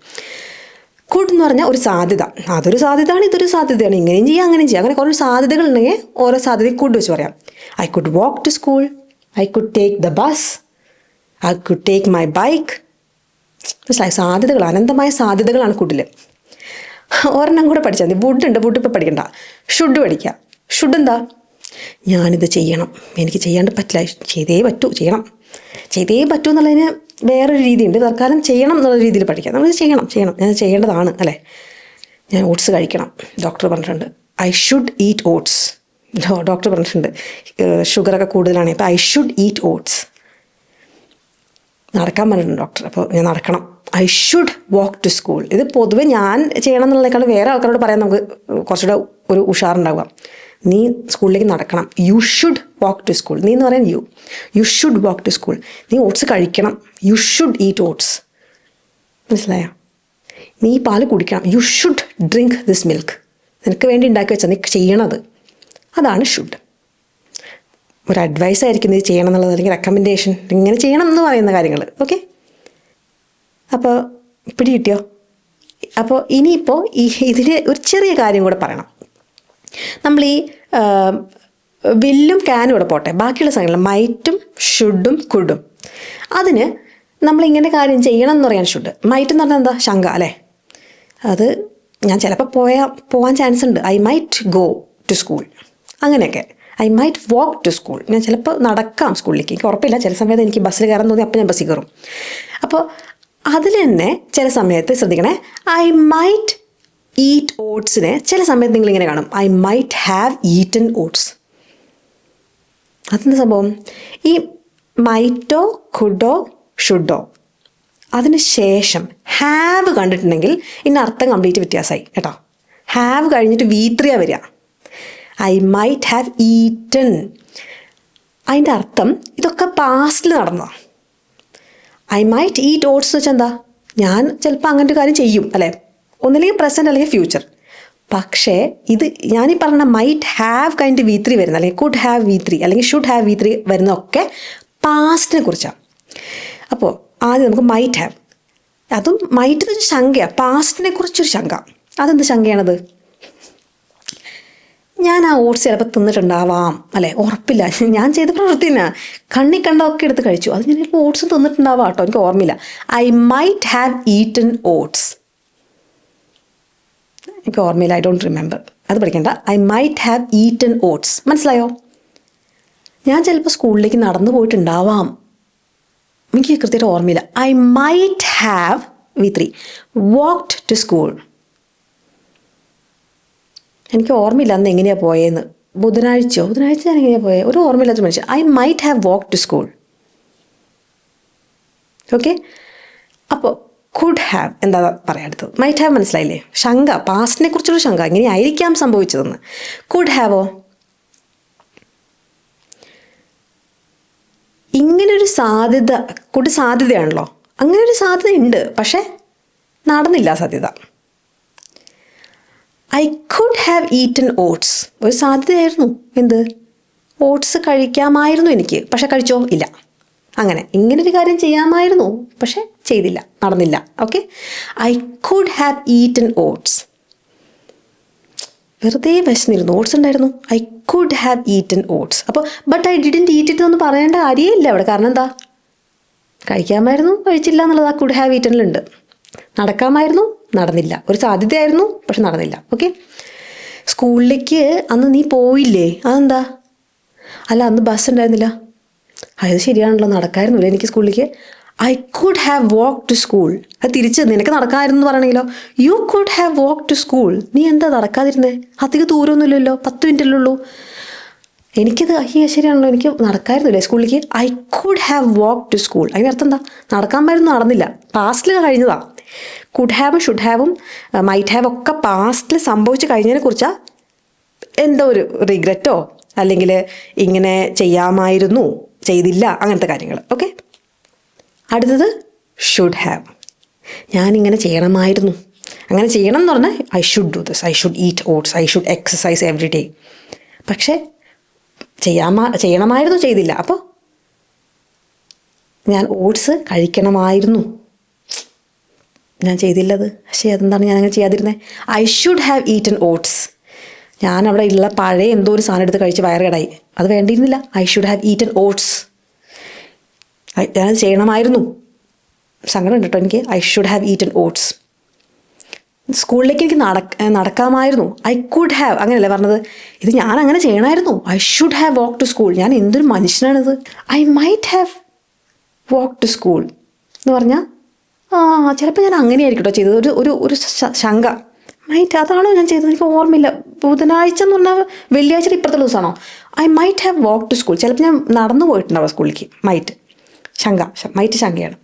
കുഡ് എന്ന് പറഞ്ഞാൽ ഒരു സാധ്യത. അതൊരു സാധ്യതയാണ്, ഇതൊരു സാധ്യതയാണ്, ഇങ്ങനെയും ചെയ്യാം അങ്ങനെയും ചെയ്യാം. അങ്ങനെ കുറേ സാധ്യതകൾ ഉണ്ടെങ്കിൽ ഓരോ സാധ്യതയും കുഡ് വെച്ച് പറയാം. I could walk to school. I could take the bus. I could take my bike. മനസ്സിലായി? സാധ്യതകൾ, അനന്തമായ സാധ്യതകളാണ് കുഡിൽ. ഒരെണ്ണം കൂടെ പഠിച്ചാൽ മതി. വുഡ് ഉണ്ട്, വുഡ് ഇപ്പോൾ പഠിക്കണ്ട. ഷുഡ് പഠിക്കുക. ഷുഡ് എന്താ? ഞാനിത് ചെയ്യണം, എനിക്ക് ചെയ്യാണ്ട് പറ്റില്ല, ചെയ്തേ പറ്റൂ, ചെയ്യണം, ചെയ്തേ പറ്റൂ എന്നുള്ളതിന് വേറൊരു രീതിയുണ്ട്. തൽക്കാലം ചെയ്യണം എന്നുള്ള രീതിയിൽ പഠിക്കാം. നമ്മൾ ചെയ്യണം, ഞാൻ ചെയ്യേണ്ടതാണ്, അല്ലേ? ഞാൻ ഓട്സ് കഴിക്കണം, ഡോക്ടർ പറഞ്ഞിട്ടുണ്ട്. I should eat oats. Doctor പറഞ്ഞിട്ടുണ്ട് ഷുഗറൊക്കെ കൂടുതലാണ്, അപ്പോൾ ഐ ഷുഡ് ഈറ്റ് ഓട്സ്. നടക്കാൻ പറഞ്ഞിട്ടുണ്ട് ഡോക്ടർ, അപ്പോൾ ഞാൻ നടക്കണം. I should walk to school. ഇത് പൊതുവെ ഞാൻ ചെയ്യണം എന്നുള്ളതിനേക്കാൾ വേറെ ആൾക്കാരോട് പറയാൻ നമുക്ക് കുറച്ചുകൂടെ ഒരു ഉഷാറുണ്ടാവുക. നീ സ്കൂളിലേക്ക് നടക്കണം. You should walk to school. നീ എന്ന് പറയാൻ you should walk to school. നീ ഓട്സ് കഴിക്കണം. You should eat oats. മനസ്സിലായോ? നീ പാല് കുടിക്കണം. You should drink this milk. നിനക്ക് വേണ്ടി ഉണ്ടാക്കി വെച്ചാൽ നീ ചെയ്യണത്, അതാണ് ഷുഡ്. ഒരു അഡ്വൈസ് ആയിരിക്കും നീ ചെയ്യണം എന്നുള്ളത്, അല്ലെങ്കിൽ റെക്കമെൻഡേഷൻ, ഇങ്ങനെ ചെയ്യണം എന്ന് പറയുന്ന കാര്യങ്ങൾ. ഓക്കെ, അപ്പോൾ പിടി കിട്ടിയോ? അപ്പോൾ ഇനിയിപ്പോൾ ഇതിൽ ഒരു ചെറിയ കാര്യം കൂടെ പറയണം. നമ്മൾ ഈ വില്ലും ക്യാനും ഇവിടെ പോട്ടെ, ബാക്കിയുള്ള സാധനങ്ങൾ മൈറ്റും ഷുഡും കുഡും, അതിന് നമ്മളിങ്ങനെ കാര്യം ചെയ്യണം എന്ന് പറയാൻ ഷുഡ്. മൈറ്റ് എന്ന് പറഞ്ഞാൽ എന്താ? ശങ്ക, അല്ലേ? അത് ഞാൻ ചിലപ്പോൾ പോകാൻ ചാൻസ് ഉണ്ട്. I might go to school, അങ്ങനെയൊക്കെ. I might walk to school. ഞാൻ ചിലപ്പോൾ നടക്കാം സ്കൂളിലേക്ക്, എനിക്ക് ഉറപ്പില്ല. ചില സമയത്ത് എനിക്ക് ബസ്സിൽ കയറാൻ തോന്നി, അപ്പോൾ ഞാൻ ബസ്സിൽ കയറും. അപ്പോൾ അതിൽ തന്നെ ചില സമയത്ത് ശ്രദ്ധിക്കണേ, ഐ മൈറ്റ് ഈറ്റ് ഓട്സിനെ ചില സമയത്ത് നിങ്ങളിങ്ങനെ കാണും, I might have eaten oats. അതെന്താ സംഭവം? ഈ മൈറ്റോ കുഡോ ഷുഡോ അതിന് ശേഷം ഹാവ് കണ്ടിട്ടുണ്ടെങ്കിൽ ഇന്ന അർത്ഥം കംപ്ലീറ്റ് വ്യത്യാസമായി കേട്ടോ. ഹാവ് കഴിഞ്ഞിട്ട് V3 വരിക. ഐ മൈറ്റ് ഹാവ് ഈറ്റൻ, അതിൻ്റെ അർത്ഥം ഇതൊക്കെ പാസ്റ്റിൽ നടന്നതാണ്. ഐ മൈറ്റ് ഈറ്റ് ഓട്സ് എന്ന് വെച്ചാൽ എന്താ? ഞാൻ ചിലപ്പോൾ അങ്ങനത്തെ കാര്യം ചെയ്യും, അല്ലേ? ഒന്നില്ലെങ്കിൽ പ്രസൻറ്റ് അല്ലെങ്കിൽ ഫ്യൂച്ചർ. പക്ഷേ ഇത് ഞാനീ പറഞ്ഞ മൈറ്റ് ഹാവ് കഴിഞ്ഞിട്ട് V3 വരുന്ന, അല്ലെങ്കിൽ കുഡ് ഹാവ് V3 അല്ലെങ്കിൽ ഷുഡ് ഹാവ് V3 വരുന്നതൊക്കെ പാസ്റ്റിനെ കുറിച്ചാണ്. അപ്പോൾ ആദ്യം നമുക്ക് മൈറ്റ് ഹാവ്, അതും മൈറ്റ് എന്ന് വെച്ചാൽ ശങ്കയാണ്, പാസ്റ്റിനെ കുറിച്ചൊരു ശങ്ക. അതെന്ത് ശങ്കയാണത്? ഞാൻ ആ ഓട്സ് ചിലപ്പോൾ തിന്നിട്ടുണ്ടാവാം, അല്ലേ? ഉറപ്പില്ല. ഞാൻ ചെയ്ത പ്രവൃത്തി തന്നെ, കണ്ണി കണ്ടൊക്കെ എടുത്ത് കഴിച്ചു. അത് ഞാൻ ചിലപ്പോൾ ഓട്സ് തിന്നിട്ടുണ്ടാവാം കേട്ടോ, എനിക്ക് ഓർമ്മയില്ല. I might have eaten oats, എനിക്ക് ഓർമ്മയില്ല, ഐ ഡോണ്ട് റിമെമ്പർ. അത് പഠിക്കണ്ട. I might have eaten oats. മനസ്സിലായോ? ഞാൻ ചിലപ്പോൾ സ്കൂളിലേക്ക് നടന്നു പോയിട്ടുണ്ടാവാം, എനിക്ക് കൃത്യമായിട്ട് ഓർമ്മയില്ല. I might have V3 walked to school. എനിക്ക് ഓർമ്മയില്ല അന്ന് എങ്ങനെയാണ് പോയെന്ന്. ബുധനാഴ്ച ഞാൻ എങ്ങനെയാണ് പോയത്, ഒരു ഓർമ്മയില്ലാത്ത മനുഷ്യൻ. I might have walked to school. Okay, അപ്പോൾ കുഡ് ഹാവ് എന്താ പറയാം അടുത്തത്? മൈറ്റ് ഹാവ് മനസ്സിലായില്ലേ? ശങ്ക, പാസ്റ്റിനെ കുറിച്ചുള്ള ശങ്ക, ഇങ്ങനെയായിരിക്കാം സംഭവിച്ചതെന്ന്. കുഡ് ഹാവോ? ഇങ്ങനൊരു സാധ്യത, കുഡ് സാധ്യതയാണല്ലോ, അങ്ങനെ ഒരു സാധ്യത ഉണ്ട്, പക്ഷേ നടന്നില്ല സാധ്യത. I could have eaten oats. ഒരു സാധ്യതയായിരുന്നു. എന്ത്? ഓട്സ് കഴിക്കാമായിരുന്നു എനിക്ക്, പക്ഷെ കഴിച്ചോ? ഇല്ല. അങ്ങനെ ഇങ്ങനൊരു കാര്യം ചെയ്യാമായിരുന്നു, പക്ഷെ ചെയ്തില്ല, നടന്നില്ല. Okay, I could have eaten oats. വെറുതെ വിശന്നിരുന്നു, ഓട്സ് ഉണ്ടായിരുന്നു. I could have eaten oats. അപ്പോൾ but I didn't eat it എന്ന് പറയേണ്ട കാര്യമില്ല അവിടെ. കാരണം എന്താ? കഴിക്കാമായിരുന്നു, കഴിച്ചില്ല എന്നുള്ളത് ആ കുഡ് ഹാവ് ഈറ്റനിലുണ്ട്. നടക്കാമായിരുന്നു, നടന്നില്ല. ഒരു സാധ്യതയായിരുന്നു, പക്ഷെ നടന്നില്ല. ഓക്കെ, സ്കൂളിലേക്ക് അന്ന് നീ പോയില്ലേ? അതെന്താ? അല്ല, അന്ന് ബസ് ഉണ്ടായിരുന്നില്ല. അത് ശരിയാണല്ലോ, നടക്കായിരുന്നില്ല എനിക്ക് സ്കൂളിലേക്ക്. I could have walk to school. അത് തിരിച്ച് നിനക്ക് നടക്കാമായിരുന്നു എന്ന് പറയണമെങ്കിലോ, you could have walk to school. നീ എന്താ നടക്കാതിരുന്നേ? അധികം ദൂരമൊന്നുമില്ലല്ലോ, 10 മിനിറ്റല്ലേ ഉള്ളൂ. എനിക്കത് ശരിയാണല്ലോ, എനിക്ക് നടക്കായിരുന്നില്ലേ സ്കൂളിലേക്ക്. I could have walk to school. അതിനർത്ഥം എന്താ? നടക്കാമായിരുന്നു, നടന്നില്ല. പാസ്റ്റിൽ കഴിഞ്ഞതാണ്. കുഡ് ഹാവും ഷുഡ് ഹാവും മൈറ്റ് ഹാവ് ഒക്കെ പാസ്റ്റിൽ സംഭവിച്ച് കഴിഞ്ഞതിനെ കുറിച്ചാണ് എന്തോ ഒരു റിഗ്രറ്റോ അല്ലെങ്കിൽ ഇങ്ങനെ ചെയ്യാമായിരുന്നു, ചെയ്തില്ല, അങ്ങനത്തെ കാര്യങ്ങൾ. ഓക്കെ, അടുത്തത് ഷുഡ് ഹാവ്. ഞാനിങ്ങനെ ചെയ്യണമായിരുന്നു. അങ്ങനെ ചെയ്യണം എന്ന് പറഞ്ഞാൽ I should do this, I should eat oats, I should exercise every day. പക്ഷേ ചെയ്യണമായിരുന്നു, ചെയ്തില്ല. അപ്പോൾ ഞാൻ ഓട്സ് കഴിക്കണമായിരുന്നു, ഞാൻ ചെയ്തില്ലത്. പക്ഷേ അതെന്താണ് ഞാൻ അങ്ങനെ ചെയ്യാതിരുന്നത്? I should have eaten oats. ഞാൻ അവിടെ ഉള്ള പഴയ എന്തോ ഒരു സാധനം എടുത്ത് കഴിച്ച് വയറുകേടായി, അത് വേണ്ടിയിരുന്നില്ല. I should have eaten oats. ഞാൻ ചെയ്യണമായിരുന്നു. സങ്കടം ഉണ്ട് കേട്ടോ എനിക്ക്. I should have eaten oats. സ്കൂളിലേക്ക് എനിക്ക് നടക്കാമായിരുന്നു. I could have. അങ്ങനെയല്ലേ പറഞ്ഞത്? ഇത് ഞാൻ അങ്ങനെ ചെയ്യണമായിരുന്നു. I should have walk to school. ഞാൻ എന്തൊരു മനുഷ്യനാണിത്. I might have walk to school എന്ന് പറഞ്ഞാൽ ചിലപ്പോൾ ഞാൻ അങ്ങനെയായിരിക്കും കേട്ടോ ചെയ്തത്. ഒരു ശങ്ക. മൈറ്റ് അതാണോ ഞാൻ ചെയ്തത്? എനിക്ക് ഓർമ്മയില്ല. ബുധനാഴ്ച എന്ന് പറഞ്ഞാൽ വെള്ളിയാഴ്ച ഇപ്പുറത്തെ ദിവസമാണോ? I might have walk to school. ചിലപ്പോൾ ഞാൻ നടന്നു പോയിട്ടുണ്ടാവും സ്കൂളിലേക്ക്. മൈറ്റ് ശങ്ക, മൈറ്റ് ശങ്കയാണ്.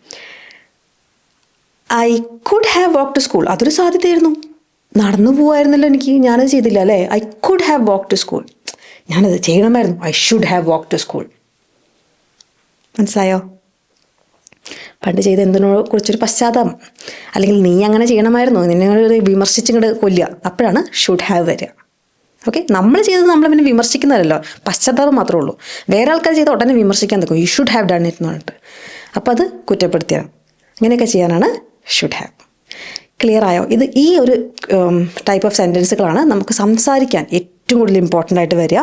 I could have walk to school. അതൊരു സാധ്യതയായിരുന്നു. നടന്നു പോവായിരുന്നല്ലോ എനിക്ക്, ഞാനത് ചെയ്തില്ല അല്ലേ. I could have walk to school. ഞാനത് ചെയ്യണമായിരുന്നു. I should have walk to school. മനസ്സിലായോ? പണ്ട് ചെയ്ത് എന്തിനോ കുറിച്ചൊരു പശ്ചാത്താപം, അല്ലെങ്കിൽ നീ അങ്ങനെ ചെയ്യണമായിരുന്നു, നിന്നെ വിമർശിച്ചിങ്ങോട്ട് കൊല്ലുക. അപ്പോഴാണ് ഷുഡ് ഹാവ് വരിക. ഓക്കെ, നമ്മൾ ചെയ്തത് നമ്മൾ പിന്നെ വിമർശിക്കുന്നതല്ലോ, പശ്ചാത്താപം മാത്രമേ ഉള്ളൂ. വേറെ ആൾക്കാർ ചെയ്ത് ഉടനെ വിമർശിക്കാൻ നിൽക്കും, you should have done it എന്ന് പറഞ്ഞിട്ട്. അപ്പോൾ അത് കുറ്റപ്പെടുത്തിയാണ്. ഇങ്ങനെയൊക്കെ ചെയ്യാനാണ് ഷുഡ് ഹാവ്. ക്ലിയർ ആയോ? ഈ ഒരു ടൈപ്പ് ഓഫ് സെൻറ്റൻസുകളാണ് നമുക്ക് സംസാരിക്കാൻ ഏറ്റവും കൂടുതൽ ഇമ്പോർട്ടൻ്റ് ആയിട്ട് വരിക.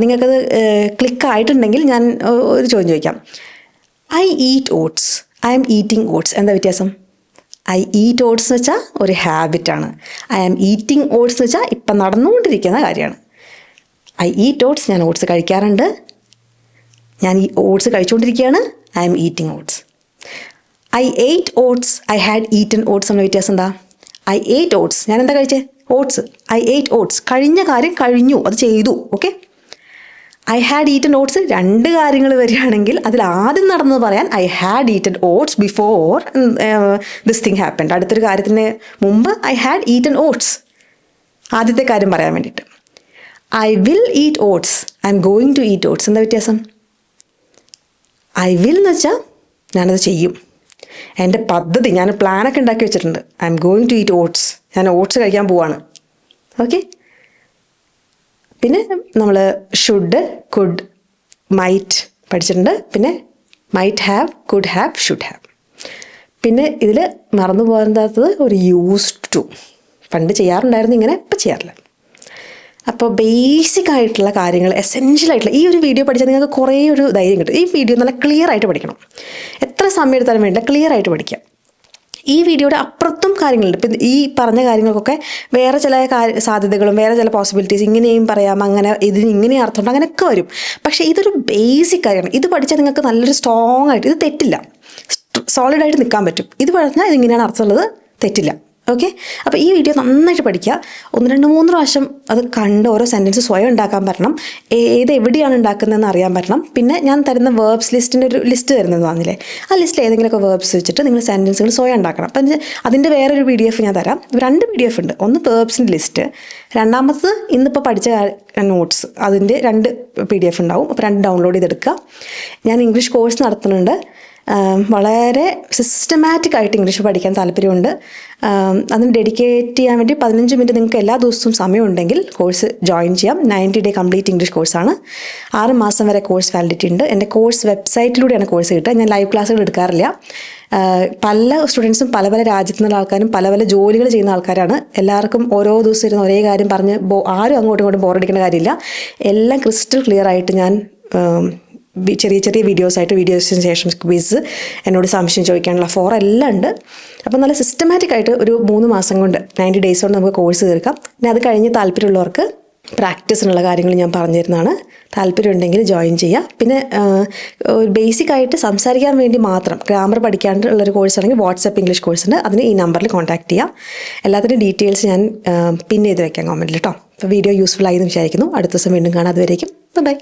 നിങ്ങൾക്കത് ക്ലിക്കായിട്ടുണ്ടെങ്കിൽ ഞാൻ ഒരു ചോദ്യം ചോദിക്കാം. I eat oats, I am eating oats. എന്താ വ്യത്യാസം? ഐ ഈറ്റ് ഓട്സ് എന്ന് വെച്ചാൽ ഒരു ഹാബിറ്റാണ്. ഐ ആം ഈറ്റിംഗ് ഓട്സ് എന്ന് വെച്ചാൽ ഇപ്പം നടന്നുകൊണ്ടിരിക്കുന്ന കാര്യമാണ്. ഐ ഈറ്റ് ഓട്സ്, ഞാൻ ഓട്സ് കഴിക്കാറുണ്ട്. ഞാൻ ഈ ഓട്സ് കഴിച്ചുകൊണ്ടിരിക്കുകയാണ്. I am eating oats. I ate oats, I had eaten oats എന്ന വ്യത്യാസം എന്താ? ഐ എയ്റ്റ് ഓട്സ്, ഞാൻ എന്താ കഴിച്ചേ? ഓട്സ്. ഐ എയ്റ്റ് ഓട്സ്, കഴിഞ്ഞ കാര്യം കഴിഞ്ഞു, അത് ചെയ്തു. Okay, I had eaten oats, 2 കാര്യങ്ങൾ വരികയാണെങ്കിൽ അതിൽ ആദ്യം നടന്നത് പറയാൻ I had eaten oats before this thing happened. അടുത്തൊരു കാര്യത്തിന് മുമ്പ് ഐ ഹാഡ് ഈറ്റൻ ഓട്സ്, ആദ്യത്തെ കാര്യം പറയാൻ വേണ്ടിയിട്ട്. I will eat oats, I am going to eat oats. എന്താ വ്യത്യാസം? ഐ വിൽ എന്ന് വെച്ചാൽ ഞാനത് ചെയ്യും, എൻ്റെ പദ്ധതി, ഞാൻ പ്ലാനൊക്കെ ഉണ്ടാക്കി വെച്ചിട്ടുണ്ട്. I am going to eat oats, ഞാൻ ഓട്സ് കഴിക്കാൻ പോവാണ്. ഓക്കെ, പിന്നെ നമ്മൾ ഷുഡ്, കുഡ്, മൈറ്റ് പഠിച്ചിട്ടുണ്ട്. പിന്നെ might have, could have, should have. പിന്നെ ഇതിൽ മറന്നു പോകാത്തത് ഒരു യൂസ്ഡ് ടു. പണ്ട് ചെയ്യാറുണ്ടായിരുന്നു ഇങ്ങനെ, ഇപ്പം ചെയ്യാറില്ല. അപ്പോൾ ബേസിക് ആയിട്ടുള്ള കാര്യങ്ങൾ, എസെൻഷ്യൽ ആയിട്ടുള്ള ഈ ഒരു വീഡിയോ പഠിച്ചാൽ നിങ്ങൾക്ക് കുറേ ഒരു ധൈര്യം കിട്ടും. ഈ വീഡിയോ നല്ല ക്ലിയർ ആയിട്ട് പഠിക്കണം. എത്ര സമയം എടുത്താലും വേണ്ടില്ല, ക്ലിയർ ആയിട്ട് പഠിക്കാം. ഈ വീഡിയോയുടെ അപ്പുറത്തും കാര്യങ്ങളുണ്ട്. ഇപ്പം ഈ പറഞ്ഞ കാര്യങ്ങൾക്കൊക്കെ വേറെ ചില സാധ്യതകളും വേറെ ചില പോസിബിലിറ്റീസ്, ഇങ്ങനെയും പറയാം, അങ്ങനെ ഇതിന് ഇങ്ങനെ അർത്ഥമുണ്ട്, അങ്ങനെയൊക്കെ വരും. പക്ഷേ ഇതൊരു ബേസിക് കാര്യമാണ്. ഇത് പഠിച്ചാൽ നിങ്ങൾക്ക് നല്ലൊരു സ്ട്രോങ് ആയിട്ട്, ഇത് തെറ്റില്ല, സോളിഡായിട്ട് നിൽക്കാൻ പറ്റും. ഇത് പറഞ്ഞാൽ ഇതിങ്ങനെയാണ് അർത്ഥമുള്ളത്, തെറ്റില്ല. ഓക്കെ, അപ്പോൾ ഈ വീഡിയോ നന്നായിട്ട് പഠിക്കുക. 1, 2, 3 പ്രാവശ്യം അത് കണ്ട് ഓരോ സെൻറ്റൻസ് സ്വയം ഉണ്ടാക്കാൻ പറ്റണം. എവിടെയാണ് ഉണ്ടാക്കുന്നതെന്ന് അറിയാൻ പറ്റണം. പിന്നെ ഞാൻ തരുന്ന വേർബ്സ് ലിസ്റ്റിൻ്റെ ഒരു ലിസ്റ്റ് തരുന്നതെന്ന് പറഞ്ഞില്ലേ, ആ ലിസ്റ്റിൽ ഏതെങ്കിലുമൊക്കെ വേർബ്സ് വെച്ചിട്ട് നിങ്ങൾ സെൻറ്റൻസുകൾ സ്വയം ഉണ്ടാക്കണം. അപ്പം അതിൻ്റെ വേറൊരു PDF ഞാൻ തരാം. 2 PDF ഉണ്ട്. ഒന്ന് വേർബ്സിൻ്റെ ലിസ്റ്റ്, രണ്ടാമത്തത് ഇന്നിപ്പോൾ പഠിച്ച നോട്ട്സ്, അതിൻ്റെ 2 PDF ഉണ്ടാവും. അപ്പോൾ 2 ഡൗൺലോഡ് ചെയ്തെടുക്കുക. ഞാൻ ഇംഗ്ലീഷ് കോഴ്സ് നടത്തുന്നുണ്ട്. വളരെ സിസ്റ്റമാറ്റിക് ആയിട്ട് ഇംഗ്ലീഷ് പഠിക്കാൻ താല്പര്യമുണ്ട്. അതിന് ഡെഡിക്കേറ്റ് ചെയ്യാൻ വേണ്ടി 15 മിനിറ്റ് നിങ്ങൾക്ക് എല്ലാ ദിവസവും സമയമുണ്ടെങ്കിൽ കോഴ്സ് ജോയിൻ ചെയ്യാം. 90 ഡേ കംപ്ലീറ്റ് ഇംഗ്ലീഷ് കോഴ്സാണ്. 6 മാസം വരെ കോഴ്സ് വാലിഡിറ്റി ഉണ്ട്. എൻ്റെ കോഴ്സ് വെബ്സൈറ്റിലൂടെയാണ് കോഴ്സ് കിട്ടുക. ഞാൻ ലൈവ് ക്ലാസ്സുകൾ എടുക്കാറില്ല. പല സ്റ്റുഡൻസും പല പല രാജ്യത്തു നിന്നുള്ള ആൾക്കാരും പല പല ജോലികൾ ചെയ്യുന്ന ആൾക്കാരാണ്. എല്ലാവർക്കും ഓരോ ദിവസം ഇരുന്ന് ഒരേ കാര്യം പറഞ്ഞ് ആരും അങ്ങോട്ടും ഇങ്ങോട്ടും ബോറടിക്കേണ്ട കാര്യമില്ല. എല്ലാം ക്രിസ്റ്റൽ ക്ലിയർ ആയിട്ട് ഞാൻ ചെറിയ ചെറിയ വീഡിയോസിന് ശേഷം ക്വിസ്, എന്നോട് സംശയം ചോദിക്കാനുള്ള ഫോറം എല്ലാം ഉണ്ട്. അപ്പോൾ നല്ല സിസ്റ്റമാറ്റിക് ആയിട്ട് ഒരു 3 മാസം കൊണ്ട് 90 ഡേയ്സ് കൊണ്ട് നമുക്ക് കോഴ്സ് തീർക്കാം. പിന്നെ അത് കഴിഞ്ഞ് താല്പര്യമുള്ളവർക്ക് പ്രാക്ടീസിനുള്ള കാര്യങ്ങൾ ഞാൻ പറഞ്ഞു തരുന്നതാണ്. താല്പര്യമുണ്ടെങ്കിൽ ജോയിൻ ചെയ്യുക. പിന്നെ ബേസിക്കായിട്ട് സംസാരിക്കാൻ വേണ്ടി മാത്രം ഗ്രാമർ പഠിക്കാനുള്ളൊരു കോഴ്സ് ആണെങ്കിൽ വാട്സപ്പ് ഇംഗ്ലീഷ് കോഴ്സ് ഉണ്ട്. അതിന് ഈ നമ്പറിൽ കോൺടാക്ട് ചെയ്യാം. എല്ലാത്തിൻ്റെ ഡീറ്റെയിൽസ് ഞാൻ പിൻ ചെയ്ത് വെക്കാം കമൻറ്റിൽ കേട്ടോ. അപ്പോൾ വീഡിയോ യൂസ്ഫുൾ ആയി എന്ന് വിചാരിക്കുന്നു. അടുത്ത ദിവസം വീണ്ടും കാണാം. അതുവരേക്കും ബൈ.